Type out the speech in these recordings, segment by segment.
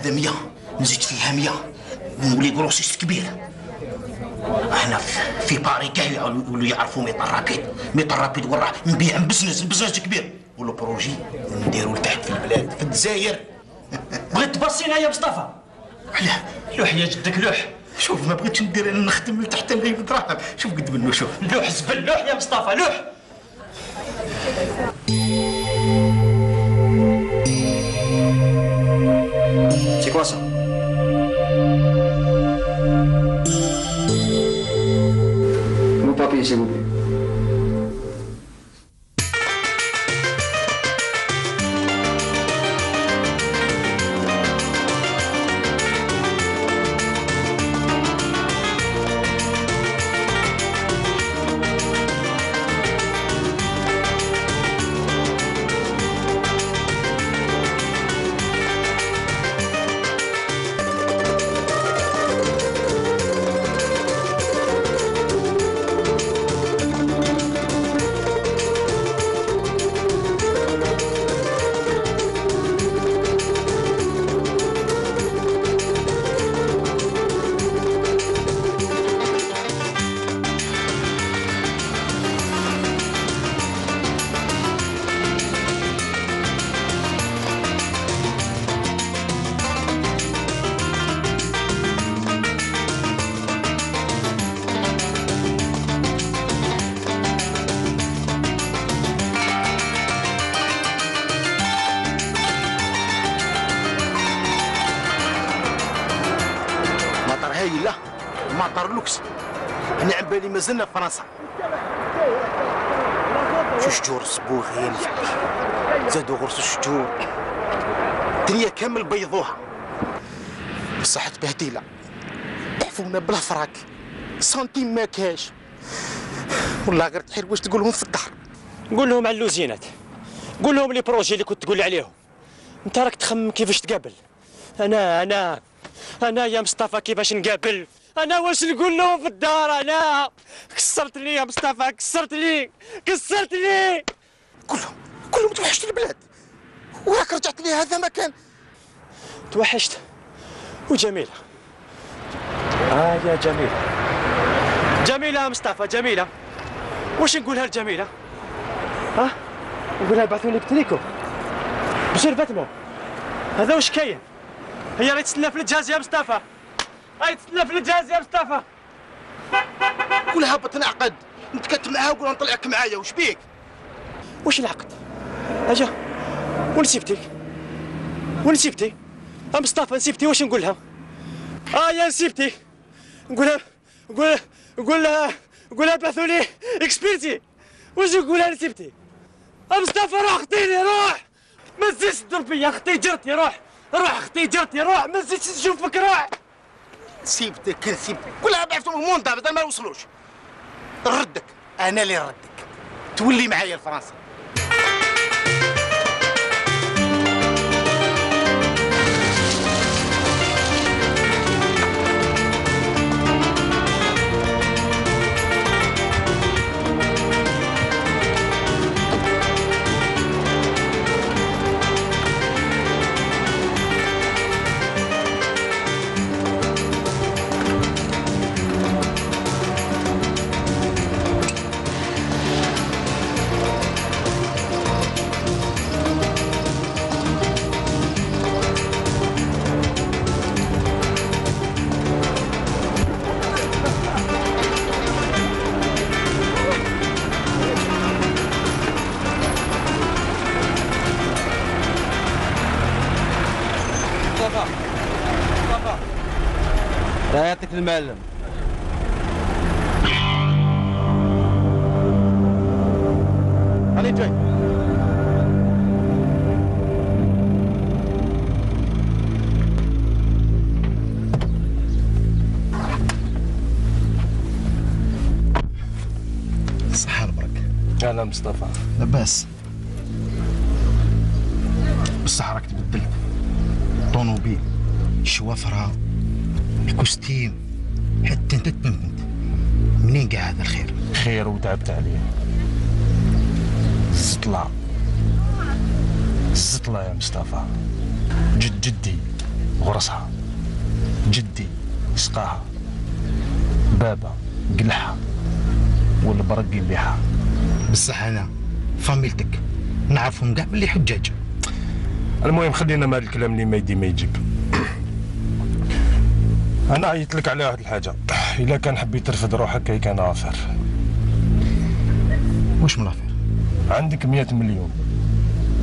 هذا 100 نزيد فيها 100 نولي غروسيست كبير. احنا في باري كاع يولوا يعرفوا ميطر رابيد وراه نبيع بزنس كبير، ولو بروجي نديرو لتحت في البلاد في الجزائر. بغيت تبصينا يا مصطفى؟ علاه؟ لوح يا جدك لوح. شوف ما بغيتش ندير انا نخدم لتحت نغيب دراهم. شوف قد منه شوف لوح زبل لوح يا مصطفى لوح. C'est quoi ça? Mon papier, s'il vous plaît. هايله مطار لوكس. انا على بالي مازلنا في فرنسا. شو شجور صبوغين زادوا غرس الشجور الدنيا كامل بيضوها. بصح تبهديله ضعفونا بلا فراك سنتيم ما كاش. والله غير تحير واش تقول لهم في الدار. قول لهم على اللوزينات، قول لهم لي بروجي اللي كنت تقول عليهم. انت راك تخمم كيفاش تقابل. انا يا مصطفى كيفاش نقابل؟ انا واش نقول لهم في الدار؟ انا كسرت لي يا مصطفى، كسرت لي كلهم توحشت البلاد وراك رجعت لي هذا مكان. توحشت وجميله. يا جميله يا مصطفى، جميله. واش نقولها لجميله؟ نقولها بعثوا لي بتريكو بصير باتمون. هذا واش كاين؟ هي راهي تستنى في الجهاز يا مصطفى، يا مصطفى. قولها بتنعقد، نتكت معاها وقول نطلعك معايا. واش بيك؟ واش العقد؟ اجا ونسيبتي مصطفى، نسيبتي. واش نقولها؟ يا نسيبتي. قولها بعثوا لي اكسبيرتي. واش نقولها نسيبتي؟ مصطفى روح خطيني، روح ما تزيدش تضرب فيا. اختي جرتي، روح اختي جرتي، روح ما تزيدش نشوفك، روح. سيبتك كلها بعثوا مونطا بدل ما يوصلوش. نردك انا اللي نردك، تولي معايا لفرنسا. يعطيك المعلم. أنا جاي. صحة البركة. أهلا مصطفى. لاباس. بصح راك تبدلت. طونوبيل، الشوافرة، الكوستيم، حتى انت تبنت. منين قاع هذا الخير؟ خير وتعبت عليه. الزطلة يا مصطفى، جدي غرسها، جدي سقاها، بابا قلعها، والبرق يبيعها. بصح انا فاميلتك نعرفهم كاع باللي حجاج. المهم خلينا مع الكلام اللي ما يدي ما يجيب. انا عيطت لك على واحد الحاجه، الا كان حبيت ترفد روحك هيك انا غافر. واش ملافير؟ عندك 100 مليون،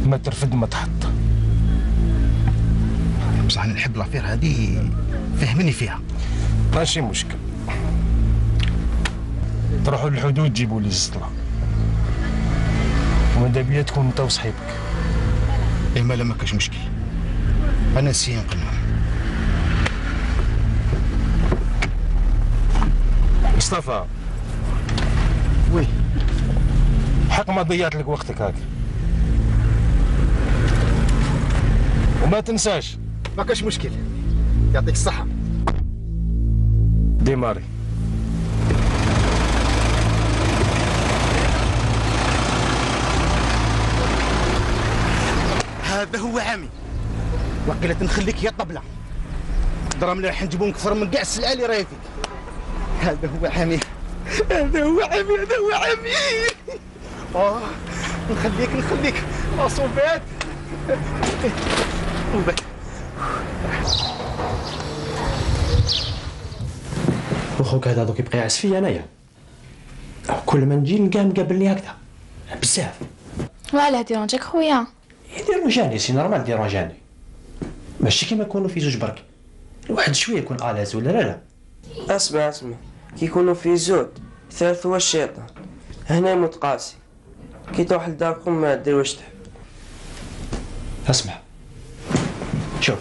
ما ترفد ما تحط. بصح انا نحب لافير هذه، فهمني فيها. ماشي مشكل، تروحوا للحدود تجيبوا لي الزطله، وماذا بيا تكون انت وصحيبك. اي ما ما كاش مشكل، انا نسيي نقنعهم. مصطفى، وي حق ما ضيعت لك وقتك هاك، وما تنساش. ما كاش مشكل، يعطيك الصحة. ديماري. هذا هو عمي، وقيلة نخليك يا طبلة، دراهم اللي راح نجيبهم كثر من كاع السلعة اللي راهي فيك. هذا هو عمي، هذا هو عمي، هذا هو عمي. نخليك صوبات وبات. وخوك هذا دوك يبقى يعس فيا انايا، كل ما نجي نلقاه مقابلني هكذا بزاف. وعلاه ديرونجيك خويا؟ يديرونجاني سي نورمال ديرونجاني، ماشي كيما يكونوا في زوج برك، الواحد شويه يكون الاز ولا لا. اسمع كي يكونوا في زوج ثالث هو الشيطان، هنا يموت قاسي، كي تروح لداركم ما دير واش تحب. اسمع شوف،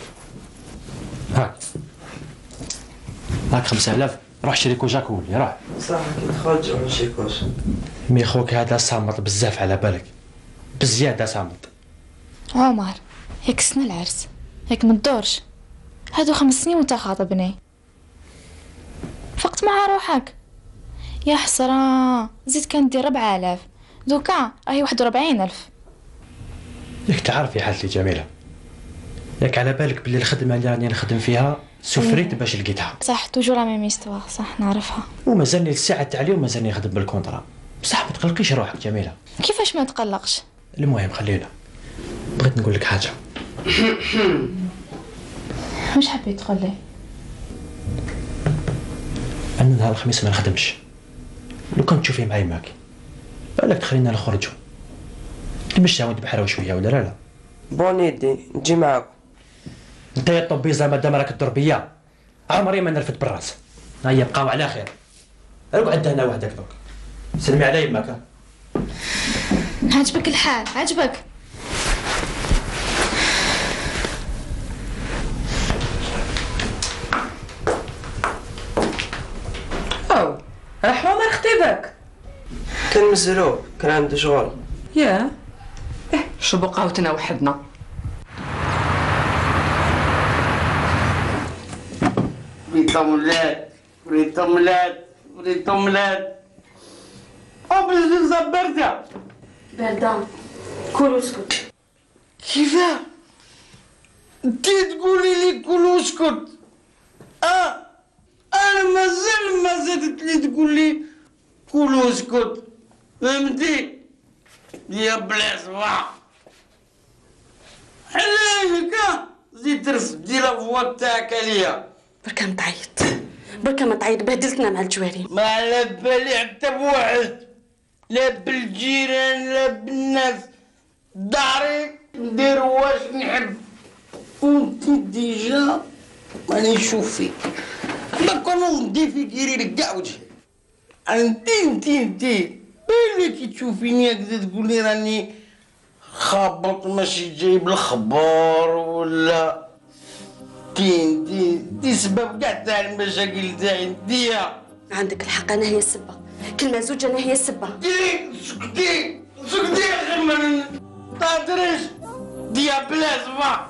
هاك 5000 روح شري كوجاك ولي روح. صح كي تخرج ونمشي كوش. مي خوك هذا صامت بزاف على بالك، بزيادة صامت. عمر هيك سنة العرس، هيك متدورش، هادو 5 سنين وانت خاطبني، فقت مع روحك. يا حسرة، زيد كان دير 4000، دوكا راهي 41000. ياك تعرفي حالتي جميلة، ياك على بالك بلي الخدمة اللي راني نخدم فيها سفريت باش لقيتها. صح توجور لا ميم استوار، صح نعرفها. ومازالني الساعة تاع اليوم مازالني نخدم بالكونطرا، بصح ما تقلقيش روحك جميلة. كيفاش ما تقلقش؟ المهم خلينا، بغيت نقول لك حاجة. واش حبيت تقول لي؟ أنا نهار الخميس ما نخدمش، لو كنت تشوفي معايا ماكي بالك تخلينا نخرجوا نمشيو نتبحروا شوية ولا لا؟ بوني دي نجي معاكم. انت يا طبيزة مادام راك تدور بيا عمري ما نرفد بالراس. هيا بقاو على خير، اقعد هنا وحدك دوك، سلمي على يماك. عجبك الحال؟ عجبك؟ أو عمر خطيبك؟ كان مزروب، كان عنده شغل. ياه شو بقاوتنا وحدنا. وليد طملات أبو باردة باردة، كل واسكت. كيفاه؟ انتي تقولي لي كل واسكت؟ أنا مازال ما زادت لي تقول لي كل واسكت، فهمتي؟ يا بلا صباح عليك زيد ترفد دي لافوا تاعك عليا. بركا ما تعيط بهدلتنا مع الجواري. ما على بالي حتى بواحد، لا بالجيران لا بالناس، داري ندير واش نحب، وانتي ديجا ماني نشوف فيك، ما كون ندي فيك يري لك كاع وجهي. انتي بالك كي تشوفيني هكذا تقولي راني خابط ماشي جايب الخبار ولا دي سبب كاع تاع المشاكل تاعي انتيا. عندك الحق، انا هي السبه، كلمه زوج انا هي السبه. سكتي يا اخي ما تهدريش ديا بلا صباح.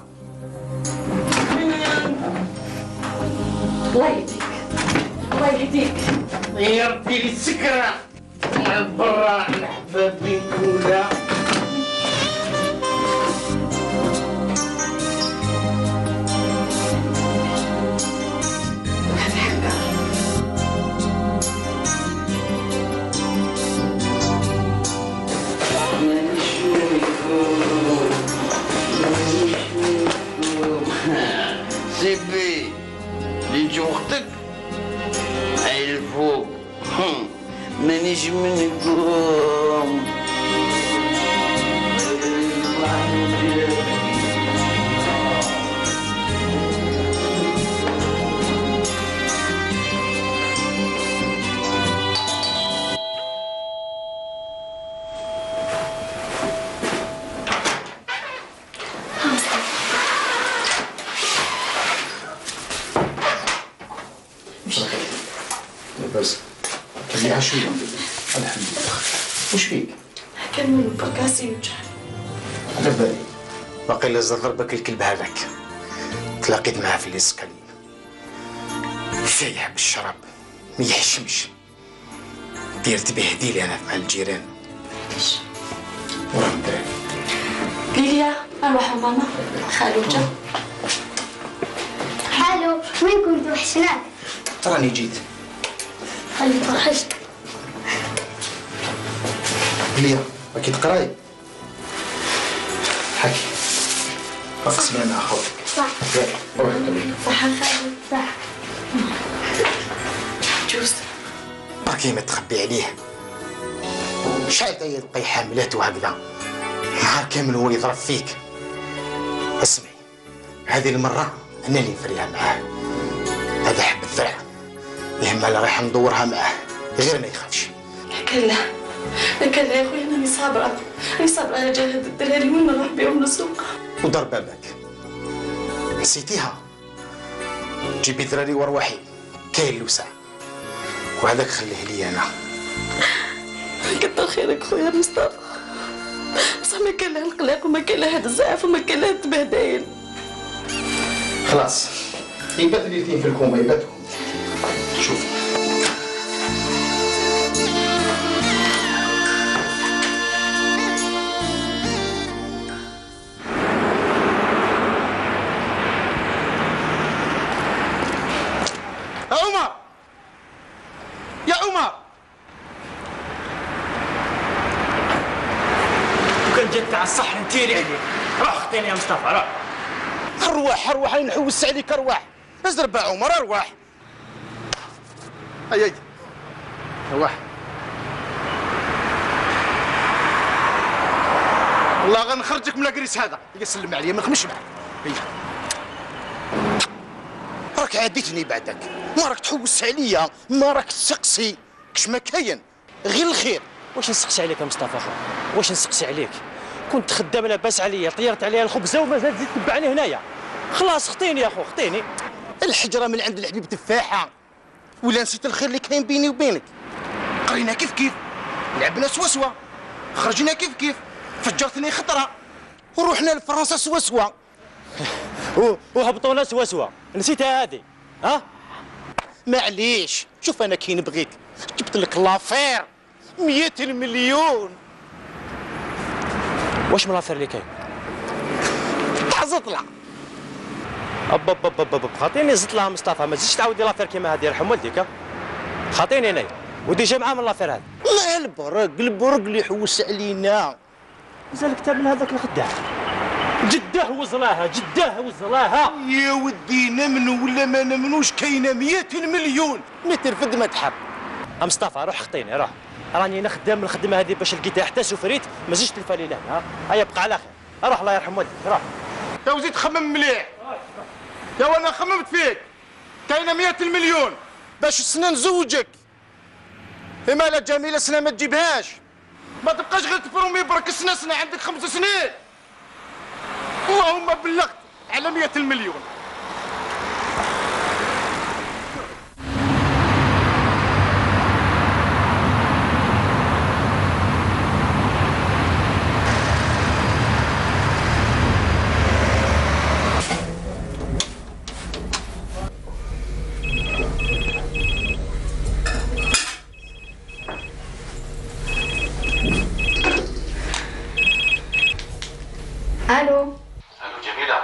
الله يهديك الله يهديك. غيرتي لي السكره مع برا الحبابين ولا سيبي ليجي وقتك هاي الفوق مانيش منكم. بس خليها شوية. الحمد لله. وش فيك؟ كان من بركاسي يوجعني. على بالي باقي لازم ضربك الكلب هذاك. تلاقيت معاه في الاسكالي فايح بالشراب ما يحشمش. ديرت به هديلي انا مع الجيران. ليش؟ وراه الدراري. ليليا أروح ماما خالو جا. حالو وين كنت وحشناك؟ راني جيت. خلي توحشت. ليا راكي تقراي؟ حكي اقسم مع خوك. صح. روح كمل. صح خالو صح. جوز باقي ما تخبي عليه. شحال تا يلقي حاملات وهكذا نهار كامل هو يضرب فيك. اسمعي هذه المرة أنا اللي نفريها معاه. هذا حب الذرع يهمها لا رايح ندورها معاه غير ما يخافش. كلا كلا يا خويا أنا صابرة. أنا صابرة على جهد الدراري وين نروح بيهم للسوق. ودار بابك نسيتيها. جيبي دراري وروحي كاين الوسع وهذاك خليه لي أنا. كتر خيرك خويا مصطفى. بصح ما كان لها القلاق وما كان لها هاد الزعف وما كان لها التبهدايل. خلاص يبات الاثنين في الكومه يباتهم. شوف يا عمر يا عمر وكان جات تاع الصح نتيري عليك. روح خطيني يا مصطفى روح. ارواح انا نحوس عليك ارواح. ازرب يا عمر ارواح. هيا ارواح. والله غنخرجك من الكريس هذا. يسلم عليا ما نخمش معاك. هيا راك عاديتني بعدك. ما راك تحوس عليا ما راك تسقسي كش ما كاين غير الخير. واش نسقسي عليك يا مصطفى اخو؟ واش نسقسي عليك؟ كنت خدام لاباس عليا طيرت عليا الخبزه ومازال تزيد تبعني هنايا. خلاص خطيني يا اخو خطيني. الحجره من عند الحبيب تفاحه ولا نسيت الخير اللي كاين بيني وبينك. قرينا كيف كيف لعبنا سوا خرجنا كيف كيف فجرتني خطره ورحنا لفرنسا سوا وهبطونا سوا نسيتها هذه ها؟ معليش شوف انا كي نبغيك جبت لك لافير 100 مليون. واش من لافير اللي كاين؟ تاع زطله. اب خاطيني زدت لها مصطفى ما تزيدش تعاودي لافير كيما هذه يرحم والديك. خاطيني انايا وديجا معاه من لافير هذه. لا البرق اللي يحوس علينا. مازال كتاب من هذاك الخداع. جداه وزلاها يا ودي نمنو ولا ما نمنوش كاينه 100 مليون. ما ترفد ما تحب. مصطفى روح خطيني روح. راني انا خدام من الخدمه هذه باش لقيتها حتى سفريت ما زيدش تلفالي لهنا ها. هيا بقى على خير. روح الله يرحم والديك روح. يا وزيد خمم مليح. يا وانا خممت فيك كاينه 100 مليون باش السنه نزوجك. إما لا جميله سنه ما تجيبهاش ما تبقاش غير تبرومي برك سنه عندك 5 سنين. اللهم بلغت على 100 مليون. الو جميلة.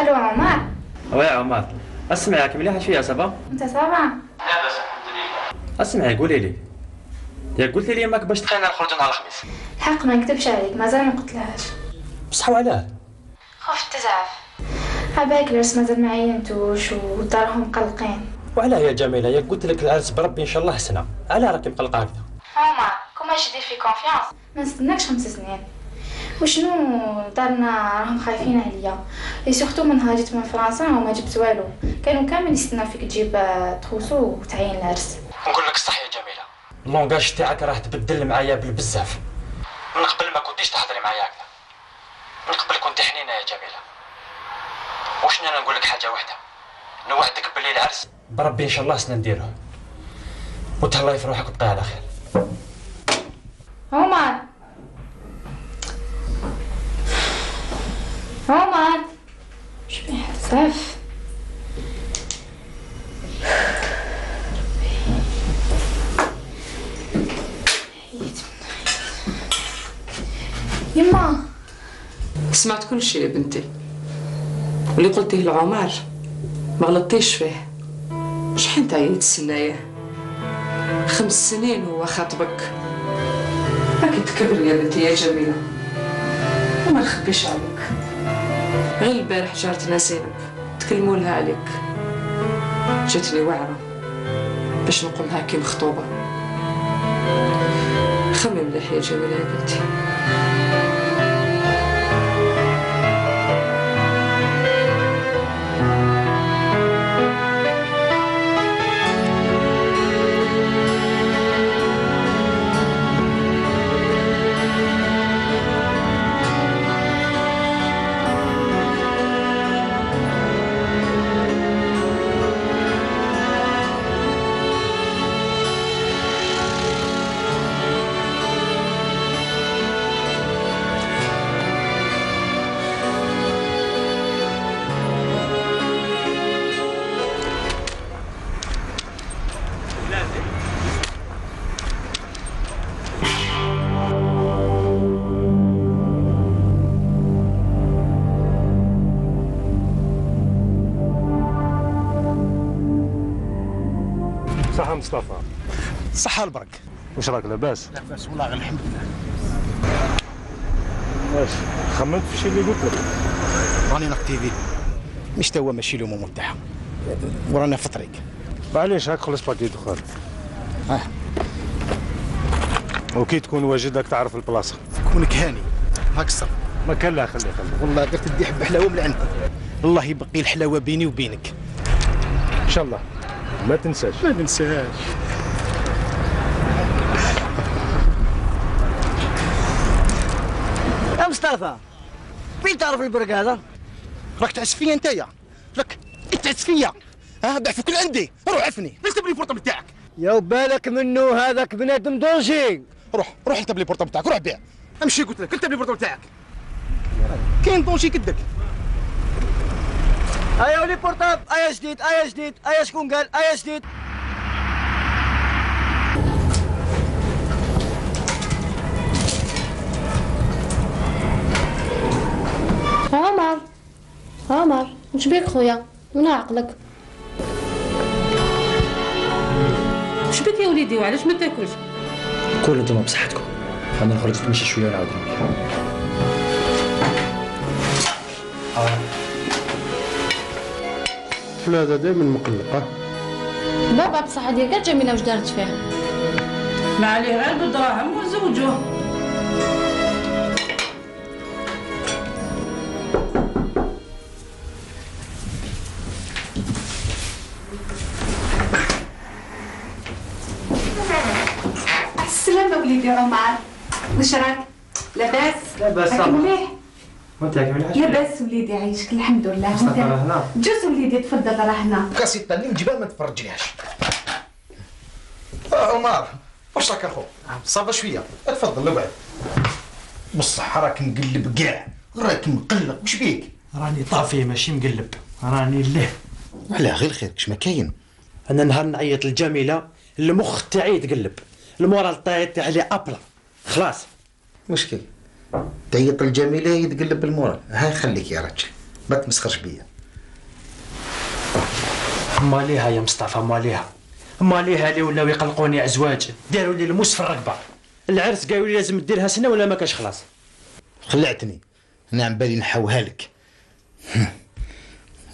الو عمر. ويا عمر اسمعك مليحة شوية صافا؟ انت صافا؟ لاباس الحمد لله. اسمعي قولي لي ياك قلتي لي ماك باش تخلينا نخرجوا نهار الخميس. الحق ما نكذبش عليك مازال ما قلتلهاش. بصح وعلاه؟ خفت تزعف. عباك العرس مازال ما عينتوش ودارهم مقلقين. وعلاه يا جميله؟ يا قلت لك العرس بربي ان شاء الله سنه، علاه راكي مقلقه هكذا؟ عمر كوما جدير في كونفيونس، ما نستناكش 5 سنين. وشنو دارنا راهم خايفين عليا، اي سورتو منها جيت من فرنسا وما جبت والو، كانوا كامل يستناو فيك تجيب تخوصو وتعين العرس. نقول لك الصح يا جميله، اللونغاج تاعك راه تبدل معايا بالبزاف. من قبل ما كنتيش تهضري معايا هكذا، من قبل كنت حنينه يا جميله. وشنو انا نقول لك حاجه واحده، نوعدك بلي العرس بربي ان شاء الله سنا نديروه، وتهلاي في روحك وتبقى على خير. عمر عمر شبيه بزاف. يما سمعت كل شيء يا بنتي، واللي قلتيه لعمر ما غلطتيش فيه. شحال تعيط السنايه؟ 5 سنين هو خاطبك، راكي تكبري يا بنتي يا جميله، وما نخبيش عليك. غير البارح جارتنا زينب تكلموا لها عليك، جاتني واعره باش نقول لها كي مخطوبه. خمي مليح يا جميله يا بنتي. صحة مصطفى. صحة البرك. واش راك لاباس؟ لاباس والله غير الحمد لله. واش خممت في الشيء اللي قلت لك؟ راني نكتيفي مش توا ماشي اليوم تاعها، ورانا في الطريق. معليش هاك خلص باكيت اخر. وكي تكون واجد راك تعرف البلاصه. كونك هاني هاك الصر. ما كان لا خليه والله غير تدي حب حلاوه من عندي. الله يبقي الحلاوه بيني وبينك ان شاء الله. ما تنساش. ما ننساهاش. يا مصطفى فين تعرف البرق هذا؟ راك تعس فيا انتيا، راك تعس فيا. ضعفك عندي، روح عفني، ليش تبني البورطه بتاعك؟ يا بالك منه هذاك بنادم دونجي. روح انت بلي البورطه بتاعك، روح بيع. امشي قلت لك، انت بلي البورطه بتاعك. كاين دونجي كدك. ايا ولي بورطاب، ايا جديد، ايا جديد، ايا شكون قال؟ ايا جديد. عمر وش بيك خويا؟ من عقلك؟ وش بك يا وليدي وعلاش ما تاكلش؟ كلوا انتم بصحتكم، انا نخرج نتمشى شويه ونعاود نرجع. هذا دائما مقلقه. بابا بصح ديالك جميله واش دارت فيه؟ ما عليه غير بالدراهم وزوجوه. السلامة وليدي عمر، واش راك؟ لاباس؟ لاباس مليح؟ وانت راكي مليح؟ لاباس وليدي عايشك الحمد لله. مصطفى راه هنا. جوز وليدي تفضل راه هنا. كاسيطه اللي نجيبها ما تفرجليهاش. عمر واش راك اخو؟ صافا شويه، تفضل اقعد. بصح راك مقلب كاع، راك مقلق، واش بيك؟ راني طافي ماشي مقلب، راني ليه. علاه غير خير كش ما كاين. انا نهار نعيط للجميله المخ تاعي يتقلب، المورال تاعي لي ابلا خلاص. مشكل تعيط الجميله يتقلب المورال، هاي خليك يا رجل ما تمسخرش بيا. ماليها يا مصطفى ماليها، ماليها اللي ولاو يقلقوني ازواج، داروا لي الموس في الرقبه. العرس قالوا لي لازم ديرها سنه ولا ما كاش خلاص. خلعتني انا عم بالي نحوها لك.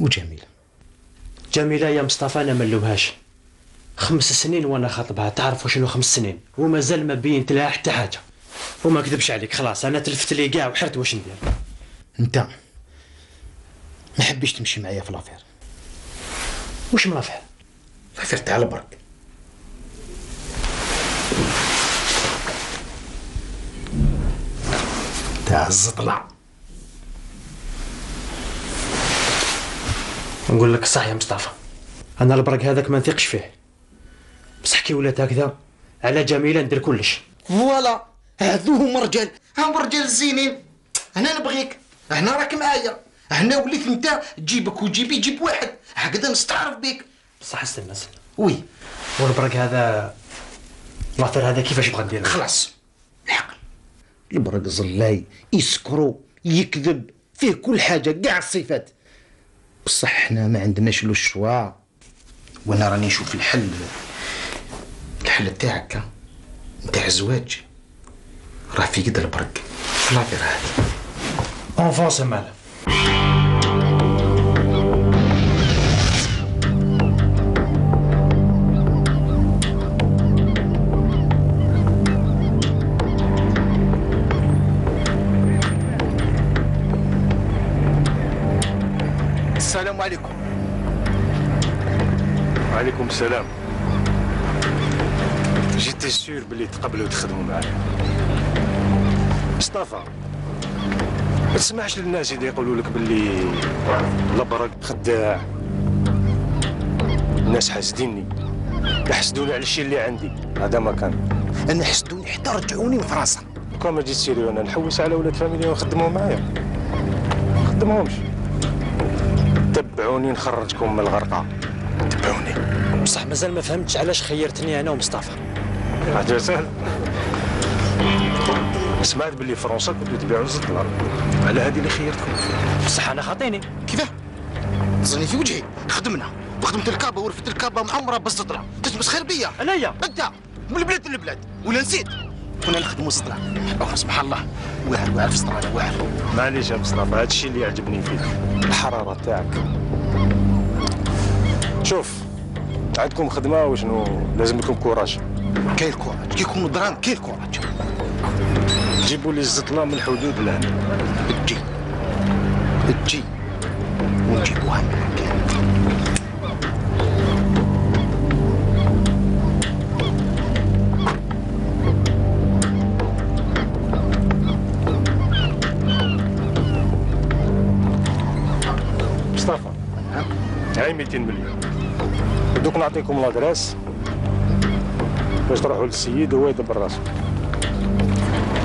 وجميلة؟ جميلة يا مصطفى انا ما نلومهاش. 5 سنين وانا خاطبها، تعرف شنو 5 سنين ومازال ما بينت لها حتى حاجه. وما كذبش عليك، خلاص انا تلفت لي كاع وحرت واش ندير. انت ما حبيش تمشي معايا في لافير. واش من لافير؟ لافير تاع البرك. تاع الزطلع. نقول لك صح يا مصطفى، انا البرك هذاك ما نثقش فيه، بصح كي ولات هكذا على جميله ندير كلش. فوالا هذو هما رجال، هم رجال زينين. انا نبغيك، هنا راك معايا، هنا وليت انت تجيبك وجيبي يجيب واحد، هكذا نستعرف بك. بصح استنى وي والبرك هذا لافير هذا كيفاش بغا ندير؟ خلاص العقل. البرك زلاي يسكرو يكذب فيه كل حاجه كاع الصفات، بصح حنا ما عندناش لو الشوا. وانا راني نشوف الحل تاعك نتاع الزواج راه في يد البرك في لافير هذه. اونفونس مالا. السلام عليكم. وعليكم السلام. جيتي سير بلي تقبلوا تخدموا معايا. مصطفى ما تسمعش للناس اللي يقولوا لك باللي البرك خداع. الناس حاسديني، يحسدوني على الشيء اللي عندي، هذا ما كان. انا حسدوني حتى رجعوني لفرنسا. كون ما جيت سيري وانا نحوس على ولاد فاميليا ونخدمهم معايا، ما نخدمهمش. تبعوني نخرجكم من الغرقه، تبعوني. بصح مازال ما فهمتش علاش خيرتني انا ومصطفى. حاجه سهله. سمعت باللي فرنسا كنتو تبيعوا الزطلة، على هذه اللي خيرتكم. بصح انا خاطيني. كيفاه؟ تزني في وجهي. خدمنا وخدمت الكابه ورفت الكابه معمره بالزطلة، تتمسخر بيا. انايا انت من البلاد للبلاد ولا نسيت؟ كنا نخدموا الزطلة. أو سبحان الله، واعر في السطرانه واعر. معليش يا مصطفى، هذا الشيء اللي يعجبني فيك الحراره تاعك. شوف عندكم خدمه وشنو لازم لكم كوراج. كاين الكوراج، كي يكونوا دران كاين الكوراج. جيبوا لي الزطله من الحدود لهنا. تجي ونجيبوها معاك. مصطفى هاي 200 مليون، دوك نعطيكم لادريس باش تروحوا للسيد وهو يدبر راسو.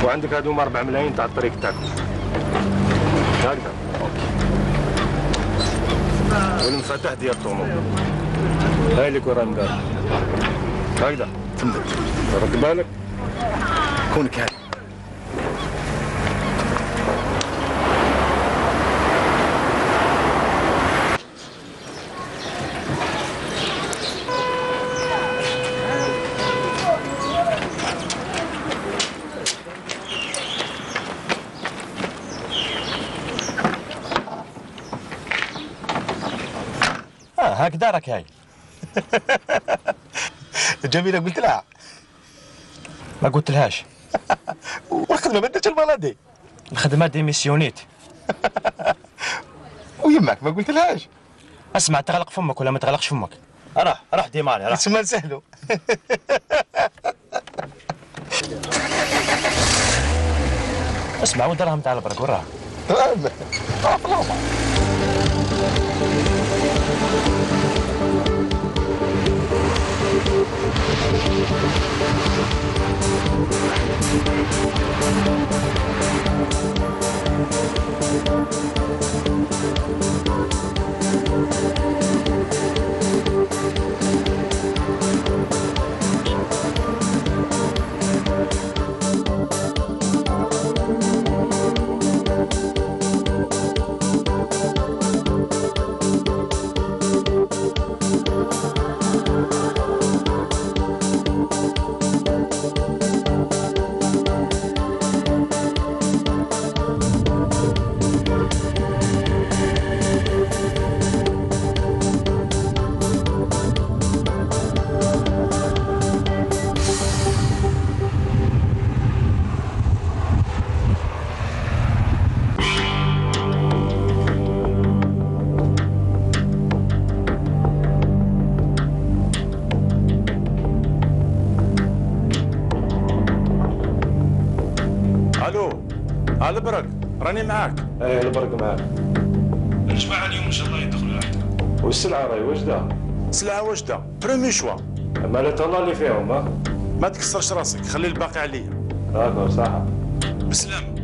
وعندك هادوما 4 ملايين تاع الطريق تاعكم هكذا. والمفاتيح ديال الطوموبيل هاي اللي كون راه مدار هكذا. تمت رد بالك كونك هادي. هكذا راك هاي. جميلة قلت لها. ما قلت لهاش. والخدمة ما درتش المالادي. الخدمة ديميسيونيت. ويماك ما قلت لهاش. اسمع تغلق فمك ولا ما تغلقش فمك. راح ديماري راح. تسمى سهلو. اسمع والدراهم تاع البرك وراه. البرك راني معاك. ايه البرك معاك. الجماعه اليوم ان شاء الله يدخلوا عندنا. والسلعه راهي واجده. سلعه واجده بريمي شوا. اما لا تهلا اللي فيهم ها. ما تكسرش راسك، خلي الباقي عليا. داكور صح. بسلام.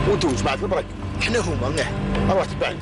وانتم جماعة البرك حنا هما اروح تبعني.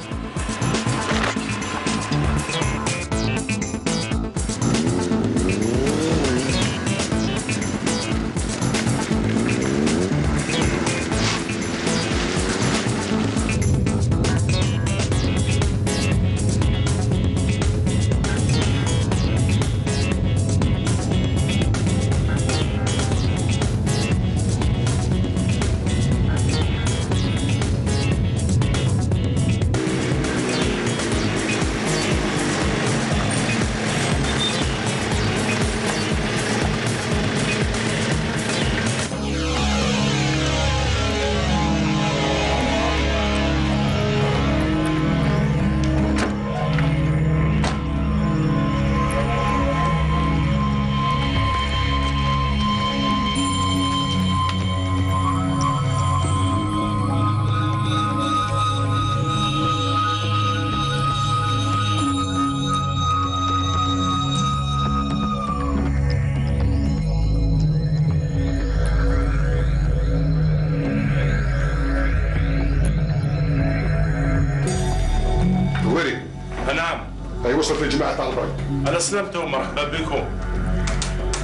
وصل في جماعة تاع البرك. أنا سلمتهم مرحبا بكم.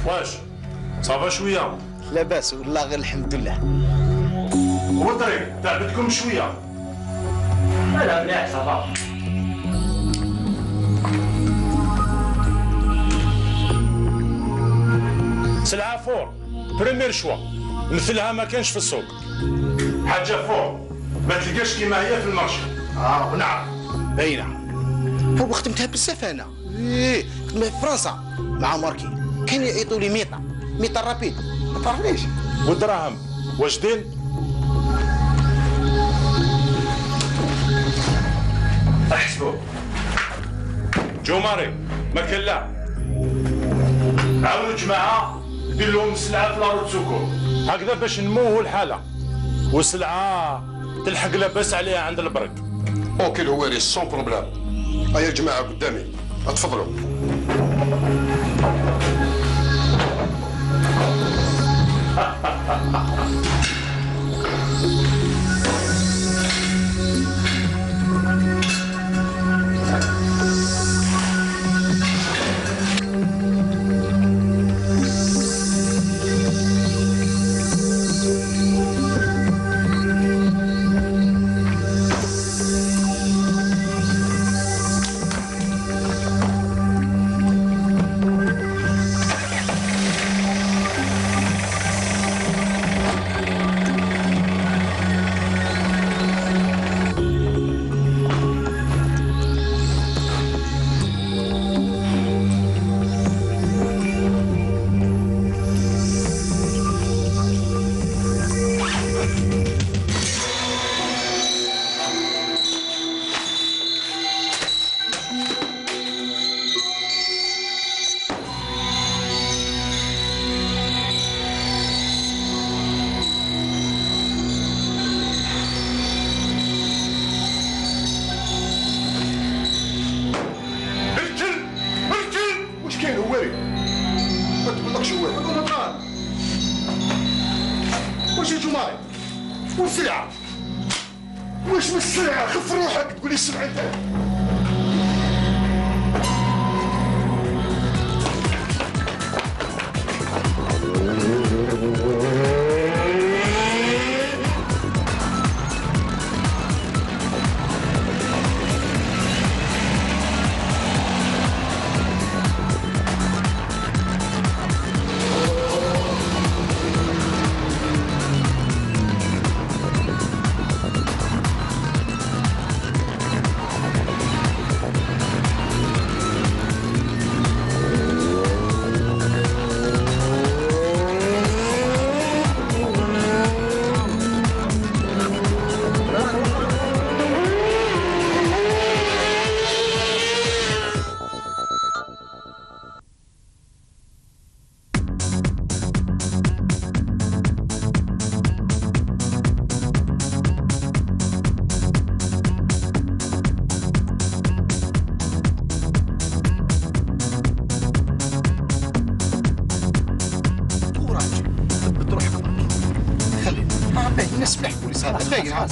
واش؟ صافا شوية؟ لا باس والله غير الحمد لله. والطريق تعبتكم شوية؟ لا مليح صافا. سلعة فور بريمير شوا مثلها ما كانش في السوق. حاجة فور ما تلقاش كيما هي في المارشي. ونعم باينة. هو خدمتها بزاف انا. ايه خدمتها في فرنسا مع ماركي كان يعيطوا لي ميطا رابيد ما تعرفنيش. والدراهم واجدين؟ احسبوا جو ماري ما كان لا. عاونوا جماعه دير لهم السلعه في لاروت سكور هكذا باش نموهوا الحاله والسلعه تلحق لاباس عليها عند البرك. اوكي الهواري سون بروبلام. هيا الجماعه قدامي اتفضلوا.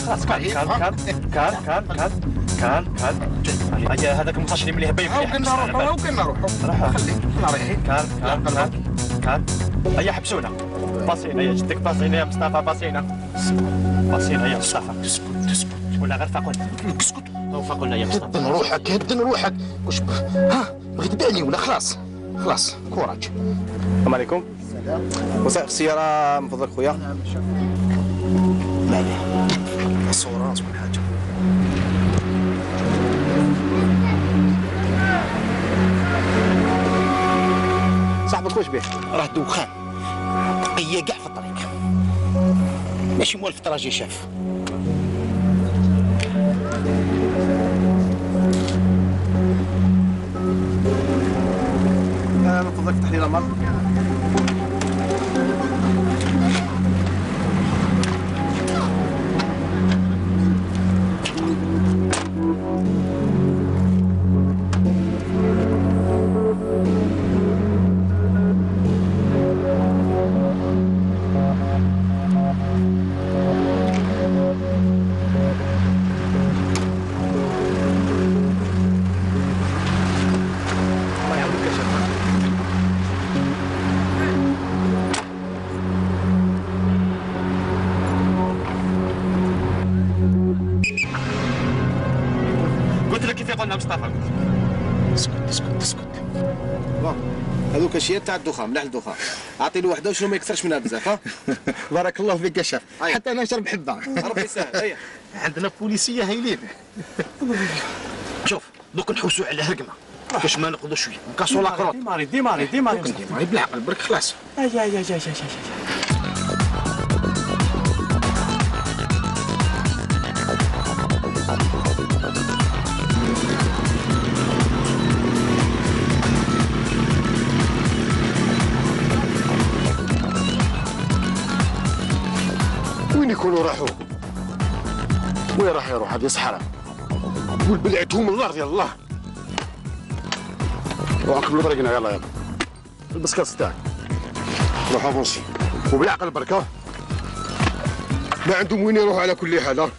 خلاص كان هذاك المطاش اللي مليه باين وكنا نروحوا خليك احنا رايحين كان هيا حبسونا باصين هيا جدك باصين يا مصطفى باصين هيا مصطفى تسكت ولا غير فاقولنا اسكت او فاقولنا يا مصطفى هدن روحك واش بغيت تبيعني ولا خلاص كوراج. السلام عليكم. وثائق السيارة من فضلك خويا. ما عليه الصورة ولا حاجة. صاحبك واش بيه؟ راه دوخان بقية كاع في الطريق ماشي موالف الطراجي شاف. من فضلك تحليل الأمر. مصطفى اسكت. هذوك اشياء تاع الدخان، ملاح الدخان. اعطي له وحده وشنو ما يكثرش منها بزاف. ها بارك الله فيك يا شاف. حتى انا نشرب حبه. ربي يسهل. هيا عندنا بوليسيه هايلين. شوف دوك نحوسوا على هرقمه باش ما نقضوا شويه نكاسوا لاكروط. ديماري بالعقل برك خلاص. اي وين يكونوا راحوا؟ وين راح يروح هذه صحراء؟ والبلعتهم الارض يلا. وعقبوا طريقنا يلا البس كاس تاعك. روح افونسي وبالعقل بركه. ما عندهم وين يروحوا على كل حال.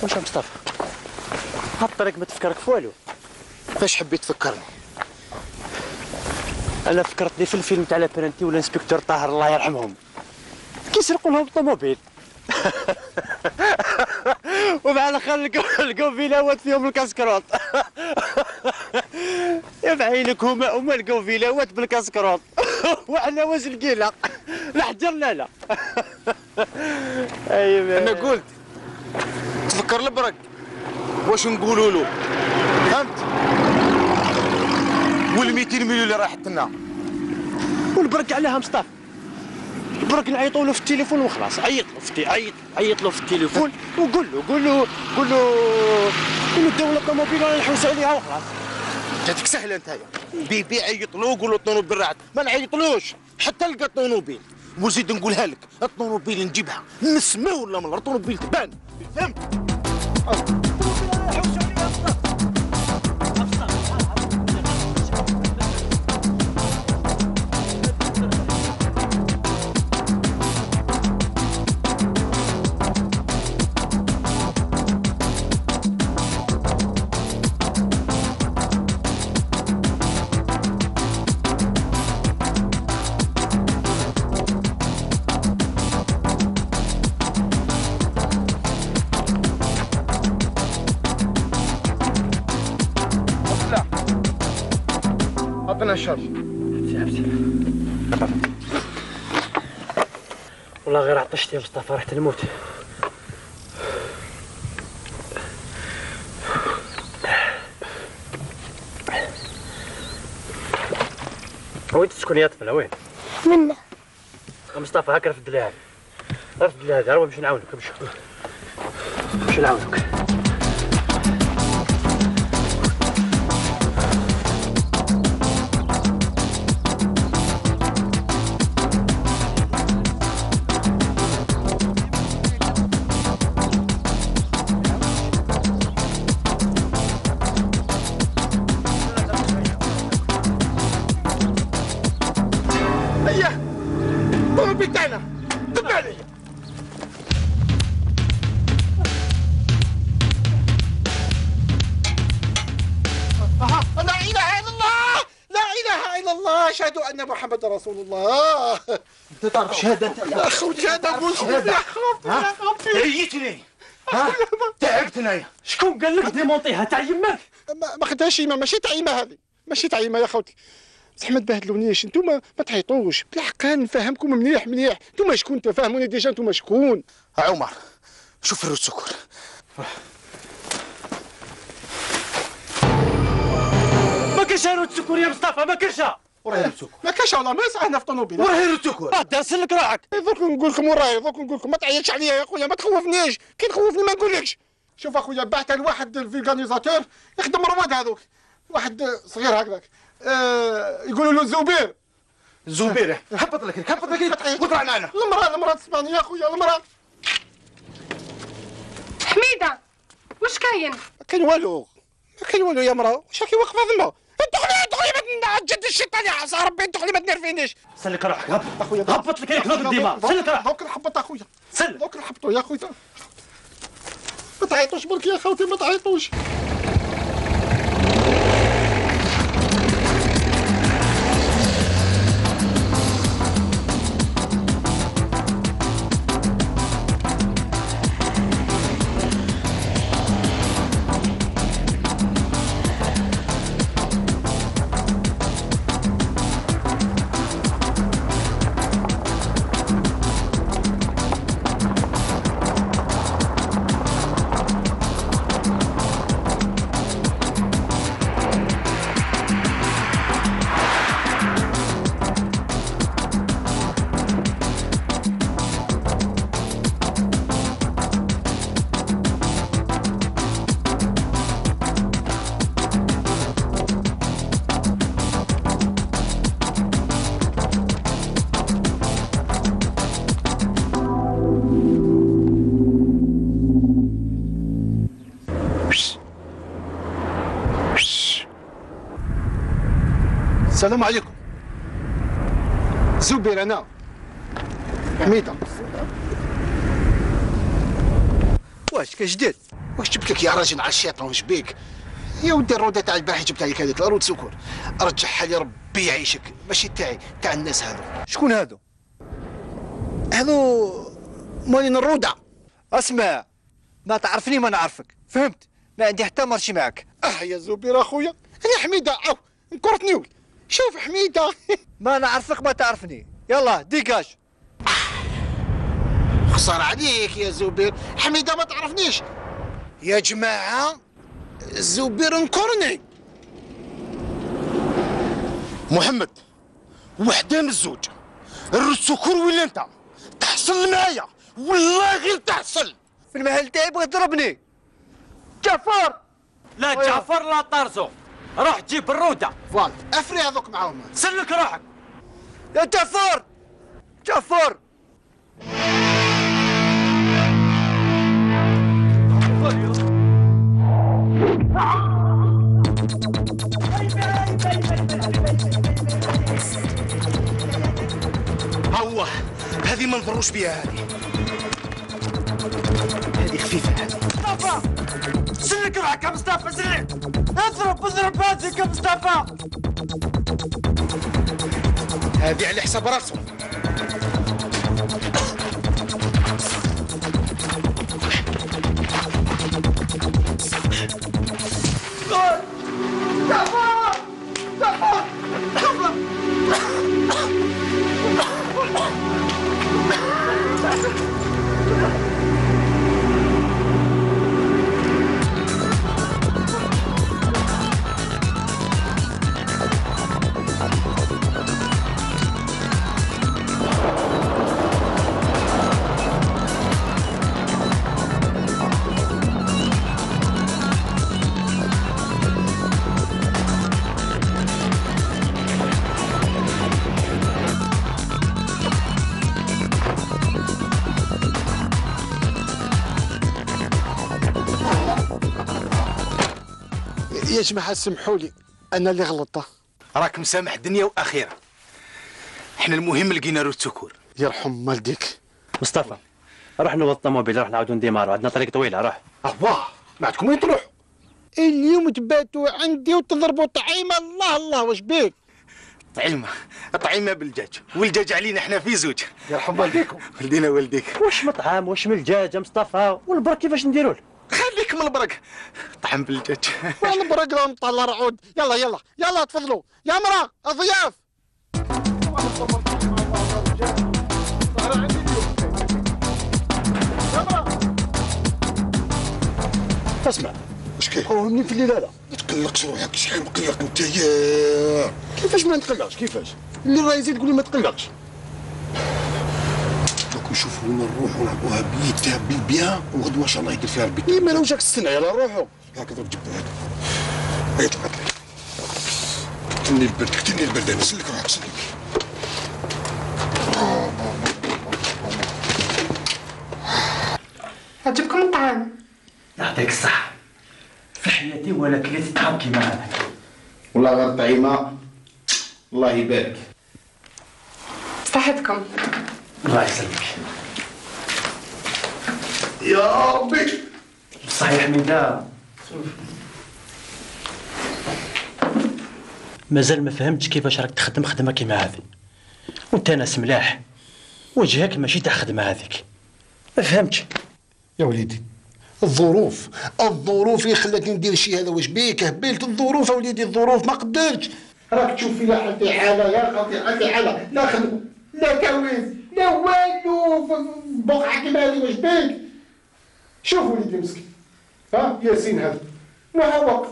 واش يا مصطفى؟ هاد الطريق ما تفكرك في والو. فاش حبيت تفكرني؟ انا فكرتني في الفيلم تاع لابرانتي والانسبكتور طاهر الله يرحمهم كيسرقوا لهم الطوموبيل ومع الاخر لقوا فيلاوات فيهم الكاسكروط يا بعينك هما لقوا فيلاوات بالكاسكروط وعلى واش لقينا الحجر لا ايوه انا قلت تفكر البرك واش نقولوا له فهمت وال 200 مليون اللي راحت لنا والبرك عليها مصطفى برك نعيطوا له في التليفون وخلاص عيط له في التليفون وقول له الدوله الطوموبيل رانا نحوسوا عليها وخلاص. جاتك سهله انت بيبي عيط له وقول له الطوموبيل راحت ما نعيطلوش حتى لقى الطوموبيل وزيد نقولها لك الطوموبيل نجيبها من السماء ولا من الارض الطوموبيل تبان فهمت؟ عطنا الشرش. والله غير عطشت يا مصطفى رحت نموت. وين تسكن يا طفله وين؟ منا مصطفى هاك رفد لي هذه رفد لي هذه باش نعاونك باش نعاونك. أشهد أن محمد رسول الله. أنت تعرف شهادة يا خوتي هذا بوش يا خوتي عييتني تعبتني. شكون قال لك ديمونطيها تاع يماك؟ ما خداش يما ماشي تاع يما هذه ماشي تاع يما يا خوتي. بصح ما تبهدلونيش انتوما ما تعيطوش بالحق نفهمكم مليح انتوما شكون تفهموني ديجا انتوما شكون. عمر شوف الروت سكر ما كاينش روت سكر يا مصطفى ما كاينش وراه السكر ما كاش والله ما يصحنا في الطوموبيل وراه السكر داس لك روحك دوك نقول لكم وراي دوك نقول لكم ما تعيطش عليا يا خويا ما تخوفنيش كي تخوفني ما نقولكش. شوف اخويا بعت لواحد الفيغانيزاتور يخدم رواد هذوك واحد صغير هكذاك يقولوا له الزبير هبط لك وطلعنا انا المراه تسمعني يا خويا المراه. حميده واش كاين؟ ما كاين والو يا مراه واش راكي واقفه ثما ادخلي ما تجد الشيطان يا عصا ربي ادخلي ما تنرفينيش. سلك روحك هبط اخويا هبط لك هيك نوض الدماغ سلك روحك دوك نحبط اخويا دوك نحبطو يا خويا ما تعيطوش برك يا خوتي ما تعيطوش. السلام عليكم. زبير انا حميده. واش كجديد؟ واش جبت لك يا راجل على الشيطان واش بيك؟ يا ودي الروده تاع البارح جبت لك هذيك الرود سكر رجعها لي ربي يعيشك ماشي تاعي تاع الناس هذو. شكون هذو؟ هذو مالين الروده. اسمع ما تعرفني ما نعرفك فهمت؟ ما عندي حتى مرشي معك. يا زبير اخويا انا حميده عاو نكرتني. شوف حميده ما نعرفك ما تعرفني. يلا ديكاج. خسر عليك يا زبير، حميده ما تعرفنيش. يا جماعه زبير نكرني. محمد وحده من الزوج، السكر ولا انت تحصل معايا والله غير تحصل. في المحل تاعي بغى تضربني. جعفر لا جعفر لا طرزو، روح جيب الروده. فوالا افري هذوك معاهم. سلك روحك يا جعفر. جعفر هو هذه ما نضروش بها، هذه خفيفه هذه. مصطفى سلك روحك يا مصطفى. سلك اضرب هذيك يا مصطفى. هذه على حساب راسه. يا جماعه سمحوا لي انا اللي غلطت. راك مسامح دنيا واخيرا. احنا المهم لقينا روت سكور. يرحم والديك. مصطفى روح نوض الطوموبيل، روح نعاودو نديمارو، عندنا طريق طويله. روح. واه ما عندكم وين تروحوا؟ اليوم تباتوا عندي وتضربوا طعيمه. الله الله واش بيك؟ طعيمه بالدجاج، والدجاج علينا احنا في زوج. يرحم والديكم. ولدينا والديك. واش مطعم واش من الدجاج يا مصطفى؟ والبرك كيفاش نديروه؟ خليك من البرك. طعم بالدجاج. والبرك راهم طلع رعود. يلا يلا يلا تفضلوا يا مرا الضياف. اسمع واش كاين؟ قومني في الليل هذا. ما تقلقش روحك. شحال مقلق انت يا؟ كيفاش ما نتقلقش؟ كيفاش؟ اللي راه يزيد تقول لي ما تقلقش. دوك نشوفوا وين نروحوا نلعبوها بيتها بالبيان وغدوه ان شاء الله يدير فيها ربي. إيه ما لوجاك تستنى يلا نروحوا. هاك ضرب جبده هذا. هيا طلعت لي. قتلني البرد انا. سلك روحك سلك. عجبكم الطعام؟ يعطيك الصحة. في حياتي ولا كليت طعام كيما هذاك. والله غير طعيمة الله يبارك. صحتكم. الله يسلمك. يا ربي. صحيح من دا. مازال ما فهمتش كيفاش راك تخدم خدمة كيما هذه. وانت ناس ملاح. وجهك ماشي تاع خدمة هذيك. ما فهمتش. يا وليدي الظروف اللي خلاتني ندير شي هذا. واش بيك هبلت الظروف يا وليدي. الظروف ما قدرتش. راك تشوف في لا حالتي حاله يا خالتي حالتي حاله. لا خدمه لا تعويض لا والو. بقعه كيما هذه واش بيك؟ شوف وليدي مسكين. ها ياسين هذا معوق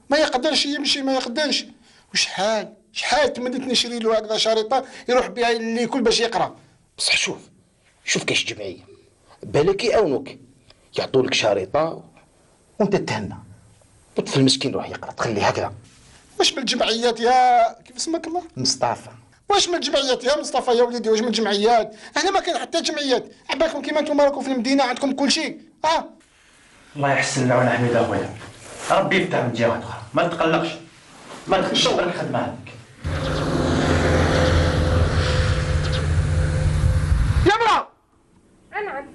ما يقدرش يمشي ما يقدرش. شحال تمنيت نشري له هكذا شريطه يروح بها ليكول باش يقرا. بصح شوف كاش جمعيه بالك يعاونوك يعطولك شريطه وانت تهنى. الطفل مسكين يروح يقرا تخليه هكذا. واش من الجمعيات يا كيف اسمك الله؟ مصطفى. واش من الجمعيات يا مصطفى يا وليدي؟ واش من الجمعيات؟ هنا ما كاين حتى جمعيات. عبالكم كيما نتوما راكم في المدينه عندكم كل شيء. الله يحسن لنا ونحمد اخويا. ربي يفتح من جهه اخرى. ما تقلقش. ما تخشش برك الخدمه هذيك. يا مرا. نعم.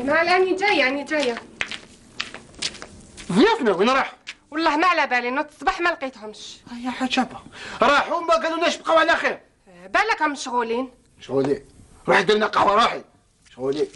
ما الآن جاية. ضيافنا وين راح؟ والله ما على بالي، نوض الصباح ما لقيتهمش. يا حجابه راحوا ما قالولناش بقاو على خير. بالك هم مشغولين. شغولي روح دير لنا قهوه روحي. شغولي.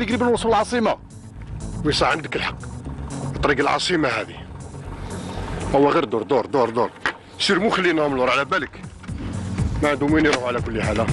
بلي قريب نوصل للعاصمه. ويصح عندك الحق، طريق العاصمه هذه هو غير دور دور دور دور. سير مو خليناهم لور على بالك، ما عندهم وين يروحوا على كل حال.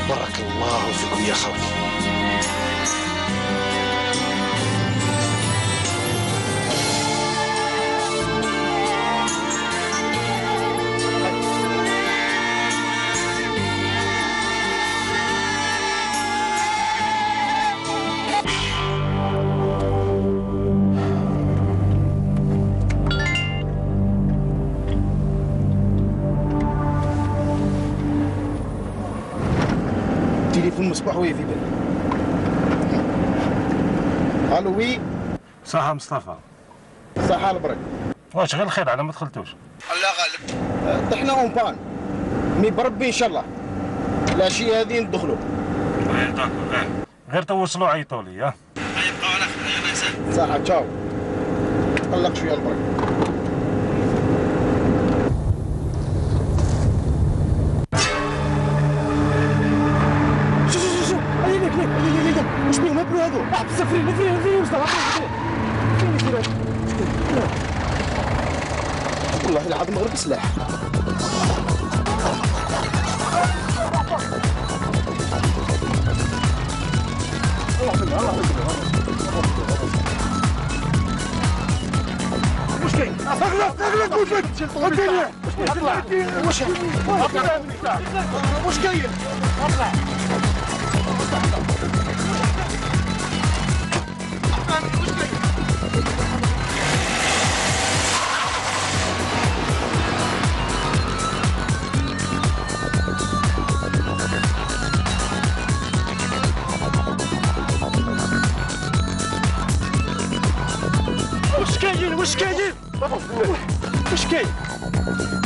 بارك الله فيكم يا خوتي. تليفون مصباح وي في بالي. الو وي. صحة مصطفى. صحة البرك. واش غير الخير على ما دخلتوش؟ الله غالب. طحنا اون بان. مي بربي ان شاء الله. العشية هذه ندخلوا. غير توصلوا عيطوا لي ها. يبقاو على خير الله يسهل. صحة تشاو. تقلق شوية البرك. واش بيهم هبلوا هذو؟ بس فري مصطفى والله العظيم غير بسلاح. واش كاين؟ اغلق قلت لك اطلع واش كاين؟ اطلع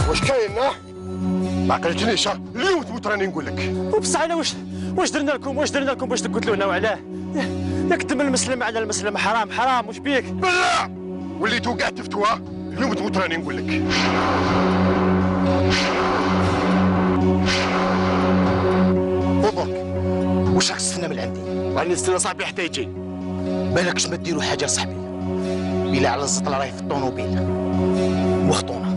واش كاين؟ ما عقلتنيش اليوم تموت راني نقول لك. وبصح انا واش درنا لكم باش تقتلوا لنا وعلاه؟ ياك دم المسلم على المسلم حرام واش بيك؟ بالله وليتو كاع تفتوى اليوم تموت راني نقول لك. وبرك واش راك تستنى من عندي؟ راني نستنى صاحبي حتى يجي. بالكش ما ديروا حاجه لصاحبي. بلا على الزطل راهي في الطونوبيل وخطونا.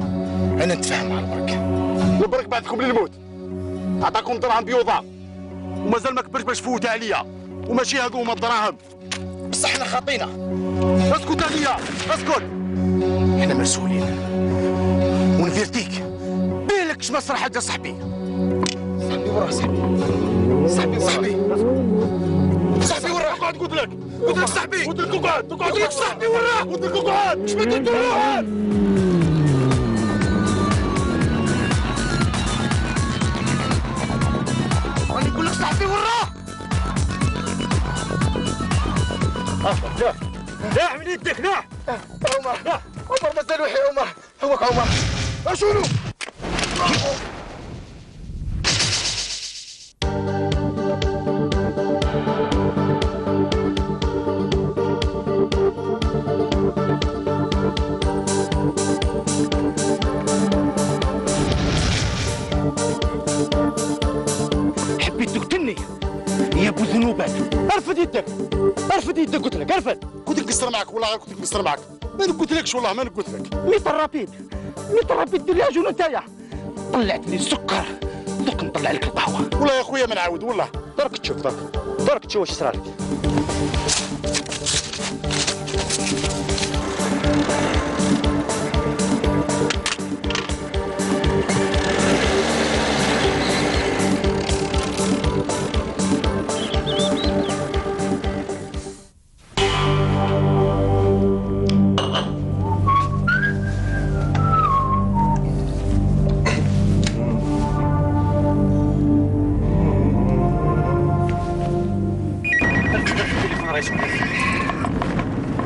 انا نتفاهم مع البرك. البرك بعدكم للموت. عطاكم دراهم بيوضه ومازال ما كبرش باش تفوت عليا، وماشي هادو هما الدراهم. بصح حنا خاطينا. اسكت عليا اسكت. حنا مسؤولين ونفيرتيك. بالكش ما صرا حاجه صاحبي. صاحبي وراه صاحبي وراه. اقعد قلت لك صاحبي. قلت لك اقعد. قلت لك صاحبي وراه. قلت لك اقعد. اش ما قلت له؟ نقول لك صاحبي وراه. لا لا من يدك لا. عمر عمر مازال وحي عمر. هوك عمر شنو؟ حبيت تقتلني يا ابو ذنوبات. ارفد يدك ارفد يدك قلت لك ارفد. كنت نقصر معك والله كنت نقصر معك. ما نقولتلكش والله ما قلت لك. ميت الرابيد ديال نتايا طلعت لي السكر دوك نطلع لك القهوه. والله يا خويا ما نعاود والله. درك تشوف درك تشوف واش صرالك.